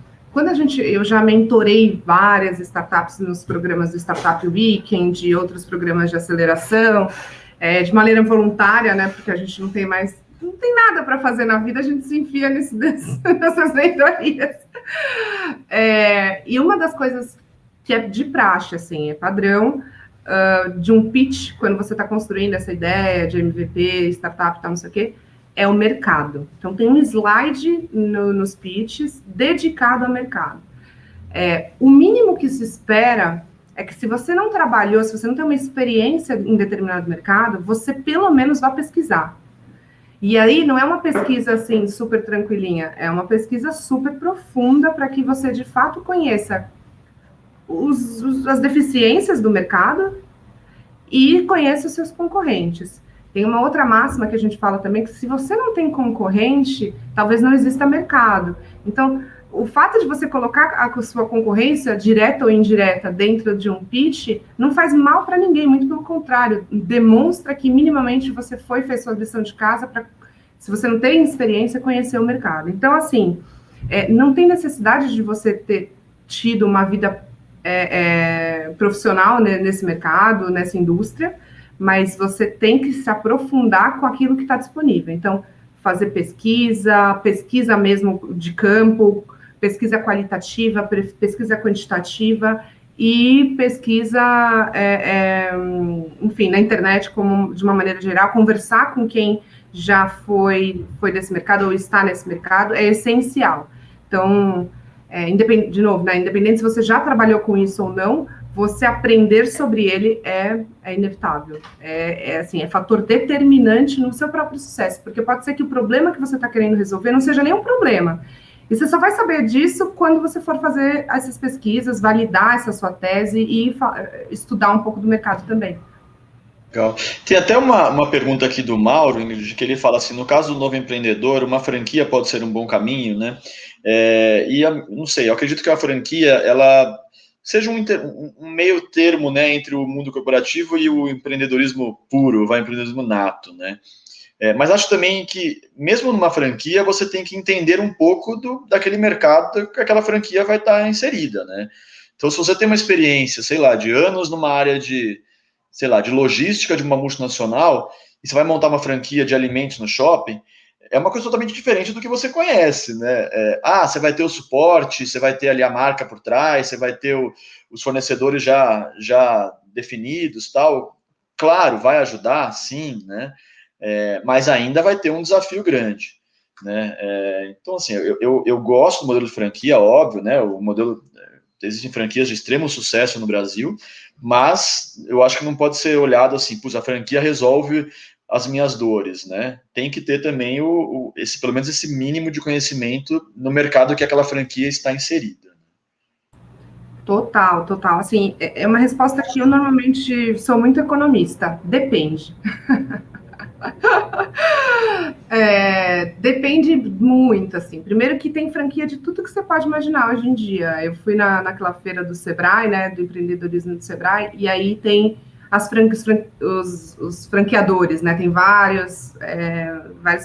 Eu já mentorei várias startups nos programas do Startup Weekend e outros programas de aceleração, de maneira voluntária, né? Porque a gente não tem nada para fazer na vida, a gente se enfia nessas mentorias. E uma das coisas que é de praxe, assim, é padrão, de um pitch, quando você está construindo essa ideia de MVP, startup, tal, não sei o quê, é o mercado. Então, tem um slide nos pitches dedicado ao mercado. O mínimo que se espera é que se você não trabalhou, se você não tem uma experiência em determinado mercado, você pelo menos vá pesquisar. E aí não é uma pesquisa assim super tranquilinha, é uma pesquisa super profunda para que você de fato conheça as deficiências do mercado e conheça os seus concorrentes. Tem uma outra máxima que a gente fala também, que se você não tem concorrente, talvez não exista mercado. Então, o fato de você colocar a sua concorrência, direta ou indireta, dentro de um pitch, não faz mal para ninguém, muito pelo contrário, demonstra que minimamente você fez sua lição de casa para, se você não tem experiência, conhecer o mercado. Então, assim, não tem necessidade de você ter tido uma vida profissional, né, nesse mercado, nessa indústria, mas você tem que se aprofundar com aquilo que está disponível. Então, fazer pesquisa mesmo de campo, pesquisa qualitativa, pesquisa quantitativa, e pesquisa, enfim, na internet, como de uma maneira geral, conversar com quem já foi desse mercado ou está nesse mercado é essencial. Então, de novo, né, independente se você já trabalhou com isso ou não, você aprender sobre ele é inevitável. Assim, é fator determinante no seu próprio sucesso, porque pode ser que o problema que você está querendo resolver não seja nenhum problema. E você só vai saber disso quando você for fazer essas pesquisas, validar essa sua tese e estudar um pouco do mercado também. Legal. Tem até uma pergunta aqui do Mauro, Ingrid, que ele fala assim, no caso do novo empreendedor, uma franquia pode ser um bom caminho, né? Não sei, eu acredito que a franquia, ela seja um meio termo, né, entre o mundo corporativo e o empreendedorismo puro, o empreendedorismo nato, né? Mas acho também que, mesmo numa franquia, você tem que entender um pouco daquele mercado que aquela franquia vai estar inserida, né? Então, se você tem uma experiência, sei lá, de anos numa área de, sei lá, de logística de uma multinacional, e você vai montar uma franquia de alimentos no shopping, é uma coisa totalmente diferente do que você conhece, né? Você vai ter o suporte, você vai ter ali a marca por trás, você vai ter os fornecedores já definidos, tal. Claro, vai ajudar, sim, né? Mas ainda vai ter um desafio grande, né? Então, assim, eu gosto do modelo de franquia, óbvio, né? O modelo, existem franquias de extremo sucesso no Brasil, mas eu acho que não pode ser olhado assim, a franquia resolve as minhas dores, né? Tem que ter também pelo menos esse mínimo de conhecimento no mercado que aquela franquia está inserida. Total, total. Assim, é uma resposta que eu normalmente sou muito economista. Depende. Depende muito, assim. Primeiro que tem franquia de tudo que você pode imaginar hoje em dia. Eu fui naquela feira do Sebrae, né, do empreendedorismo do Sebrae, e aí tem os franqueadores, né, tem vários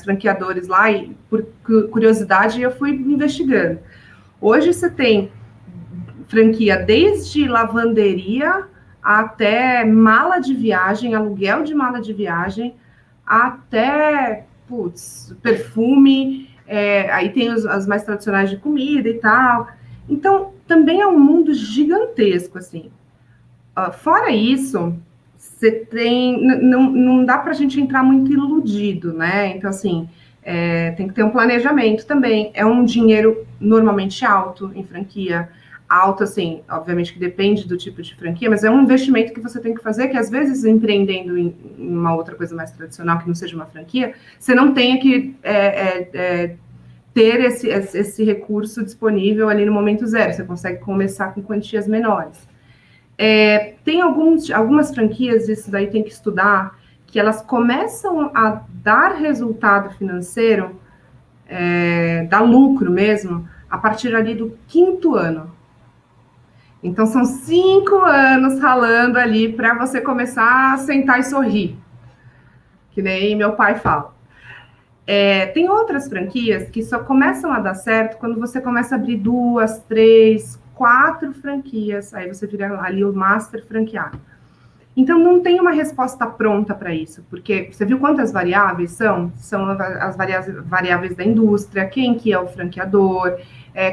franqueadores lá, e por curiosidade eu fui investigando. Hoje você tem franquia desde lavanderia até mala de viagem, aluguel de mala de viagem, até perfume, aí tem as mais tradicionais de comida e tal. Então, também é um mundo gigantesco, assim. Fora isso, você tem... Não dá para a gente entrar muito iludido, né? Então, assim, tem que ter um planejamento também. É um dinheiro normalmente alto em franquia. Alto, assim, obviamente que depende do tipo de franquia, mas é um investimento que você tem que fazer, que às vezes empreendendo em uma outra coisa mais tradicional, que não seja uma franquia, você não tenha que ter esse recurso disponível ali no momento zero, você consegue começar com quantias menores. Tem algumas franquias, isso daí tem que estudar, que elas começam a dar resultado financeiro, dar lucro mesmo, a partir ali do 5º ano. Então, são 5 anos ralando ali para você começar a sentar e sorrir, que nem meu pai fala. Tem outras franquias que só começam a dar certo quando você começa a abrir 2, 3, 4 franquias, aí você vira ali o master franqueado. Então, não tem uma resposta pronta para isso, porque você viu quantas variáveis são? São as variáveis da indústria, quem que é o franqueador,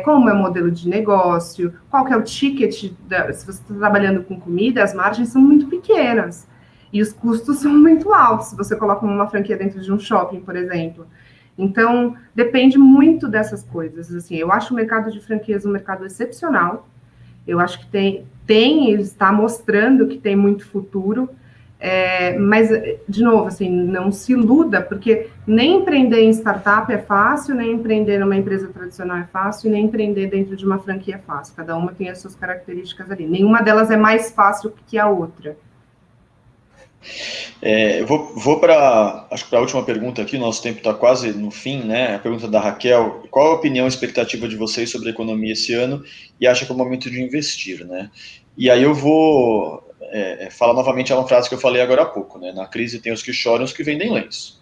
como é o modelo de negócio, qual que é o ticket, se você está trabalhando com comida, as margens são muito pequenas, e os custos são muito altos, se você coloca uma franquia dentro de um shopping, por exemplo. Então, depende muito dessas coisas. Assim, eu acho o mercado de franquias um mercado excepcional, eu acho que ele está mostrando que tem muito futuro, mas, de novo, assim, não se iluda, porque nem empreender em startup é fácil, nem empreender numa empresa tradicional é fácil, e nem empreender dentro de uma franquia é fácil. Cada uma tem as suas características ali. Nenhuma delas é mais fácil que a outra. Eu vou para a última pergunta aqui, nosso tempo está quase no fim, né? A pergunta da Raquel: qual a opinião e expectativa de vocês sobre a economia esse ano e acha que é o momento de investir, né? E aí eu vou falar novamente uma frase que eu falei agora há pouco, né? Na crise tem os que choram e os que vendem lenço.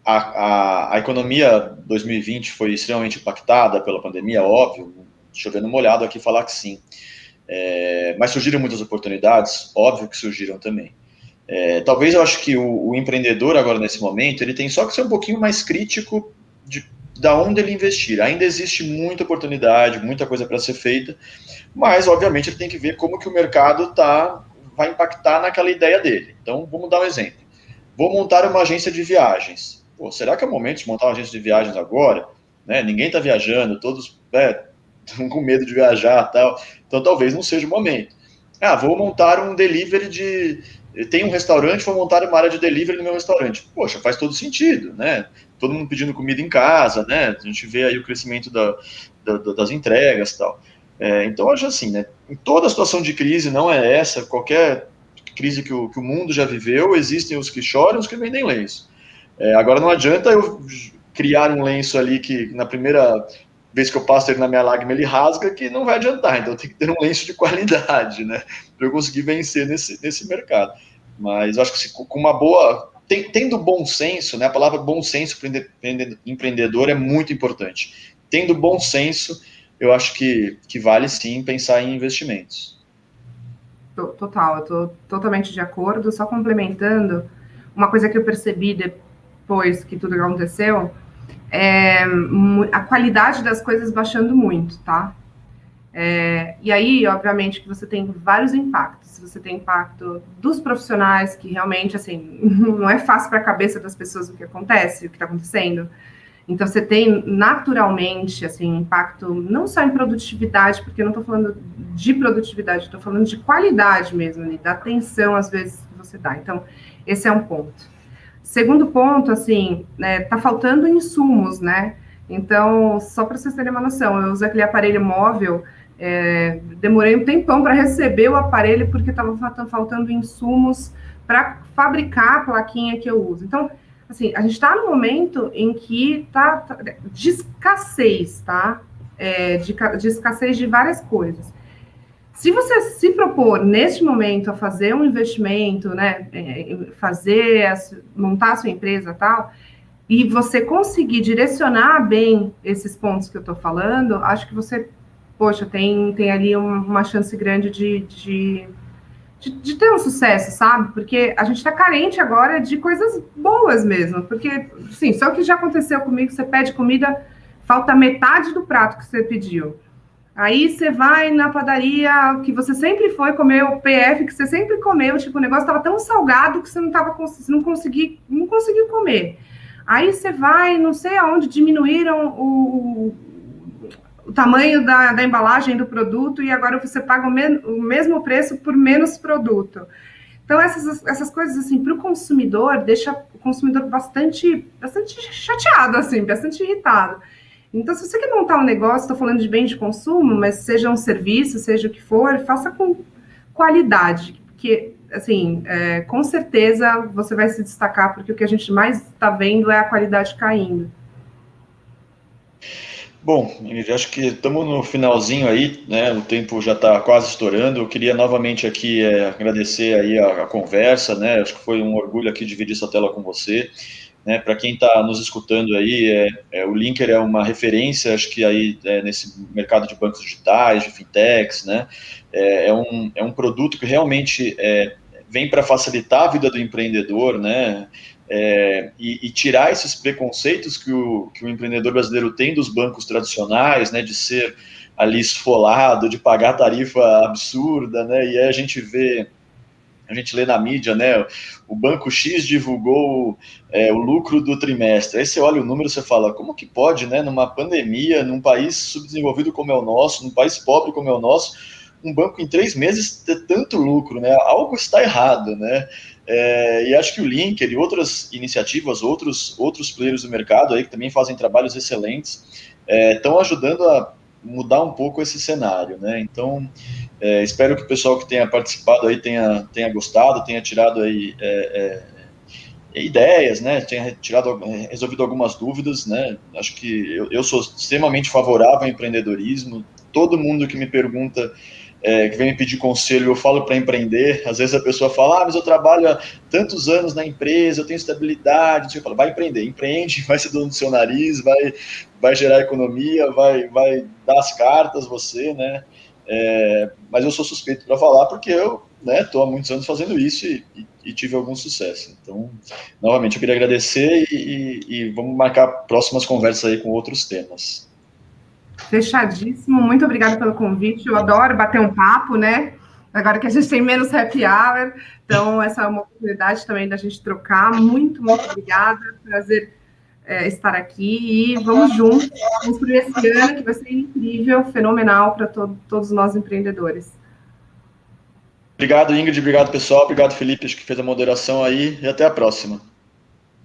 A economia 2020 foi extremamente impactada pela pandemia, óbvio, chovendo molhado aqui falar que sim. Mas surgiram muitas oportunidades, óbvio que surgiram também. Talvez eu acho que o empreendedor agora nesse momento, ele tem só que ser um pouquinho mais crítico da onde ele investir. Ainda existe muita oportunidade, muita coisa para ser feita, mas, obviamente, ele tem que ver como que o mercado vai impactar naquela ideia dele. Então, vamos dar um exemplo. Vou montar uma agência de viagens. Pô, será que é o momento de montar uma agência de viagens agora? Né? Ninguém está viajando, todos estão com medo de viajar e tal. Então, talvez não seja o momento. Vou montar um delivery Tem um restaurante, vou montar uma área de delivery no meu restaurante. Poxa, faz todo sentido, né? Todo mundo pedindo comida em casa, né? A gente vê aí o crescimento das entregas e tal. Então, acho assim, né? Em toda situação de crise, não é essa, qualquer crise que o mundo já viveu, existem os que choram e os que vendem lenço. Agora, não adianta eu criar um lenço ali que na primeira vez que eu passo ele na minha lágrima, ele rasga, que não vai adiantar. Então, tem que ter um lenço de qualidade, né? Para eu conseguir vencer nesse mercado. Mas eu acho que com uma boa... Tendo bom senso, né? A palavra bom senso para empreendedor é muito importante. Tendo bom senso, eu acho que vale sim pensar em investimentos. Total, eu estou totalmente de acordo. Só complementando, uma coisa que eu percebi depois que tudo aconteceu é a qualidade das coisas baixando muito, tá? E aí, obviamente, que você tem vários impactos. Você tem impacto dos profissionais, que realmente, assim, não é fácil para a cabeça das pessoas o que acontece, o que está acontecendo. Então, você tem naturalmente, assim, impacto não só em produtividade, porque eu não estou falando de produtividade, estou falando de qualidade mesmo, da atenção, às vezes, que você dá. Então, esse é um ponto. Segundo ponto, assim, tá faltando insumos, né? Então, só para vocês terem uma noção, eu uso aquele aparelho móvel, demorei um tempão para receber o aparelho, porque estava faltando insumos para fabricar a plaquinha que eu uso. Então, assim, a gente está num momento em que tá de escassez, tá? De escassez de várias coisas. Se você se propor, neste momento, a fazer um investimento, né, montar a sua empresa e tal, e você conseguir direcionar bem esses pontos que eu estou falando, acho que você, poxa, tem ali uma chance grande de ter um sucesso, sabe? Porque a gente está carente agora de coisas boas mesmo. Porque, sim, só que já aconteceu comigo, você pede comida, falta metade do prato que você pediu. Aí você vai na padaria que você sempre foi comer, o PF que você sempre comeu, tipo, o negócio estava tão salgado que você não conseguiu comer. Aí você vai, não sei aonde, diminuíram o tamanho da embalagem do produto e agora você paga o mesmo preço por menos produto. Então, essas coisas, assim, para o consumidor, deixa o consumidor bastante chateado, assim, bastante irritado. Então, se você quer montar um negócio, estou falando de bem de consumo, mas seja um serviço, seja o que for, faça com qualidade, porque, assim, com certeza você vai se destacar, porque o que a gente mais está vendo é a qualidade caindo. Bom, acho que estamos no finalzinho aí, né? O tempo já está quase estourando. Eu queria novamente aqui agradecer aí a conversa, né? Acho que foi um orgulho aqui dividir essa tela com você. Né, para quem está nos escutando aí, o Linker é uma referência, acho que aí nesse mercado de bancos digitais, de fintechs, né, é um produto que realmente vem para facilitar a vida do empreendedor, né, e tirar esses preconceitos que o empreendedor brasileiro tem dos bancos tradicionais, né, de ser ali esfolado, de pagar tarifa absurda, né, e aí a gente lê na mídia, né, o Banco X divulgou o lucro do trimestre. Aí você olha o número e você fala, como que pode, né, numa pandemia, num país subdesenvolvido como é o nosso, num país pobre como é o nosso, um banco em 3 meses ter tanto lucro, né? Algo está errado, né? E acho que o Linker e outras iniciativas, outros players do mercado aí que também fazem trabalhos excelentes, estão ajudando a mudar um pouco esse cenário, né? Então, espero que o pessoal que tenha participado aí tenha gostado, tenha tirado aí ideias, né? Tenha resolvido algumas dúvidas, né? Acho que eu sou extremamente favorável ao empreendedorismo. Todo mundo que me pergunta, que vem me pedir conselho, eu falo para empreender. Às vezes a pessoa fala, mas eu trabalho há tantos anos na empresa, eu tenho estabilidade. Eu falo, vai empreender, empreende, vai ser dono do seu nariz, vai gerar economia, vai dar as cartas você, né? Mas eu sou suspeito para falar porque eu estou há muitos anos fazendo isso e e tive algum sucesso. Então, novamente, eu queria agradecer e vamos marcar próximas conversas aí com outros temas. Fechadíssimo, muito obrigada pelo convite. Eu adoro bater um papo, né? Agora que a gente tem menos happy hour, então essa é uma oportunidade também da gente trocar. Muito, muito obrigada. Prazer estar aqui e vamos juntos construir esse ano que vai ser incrível, fenomenal para todos nós empreendedores. Obrigado, Ingrid. Obrigado, pessoal. Obrigado, Felipe, que fez a moderação aí. E até a próxima.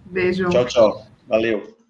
Beijo. Tchau, tchau. Valeu.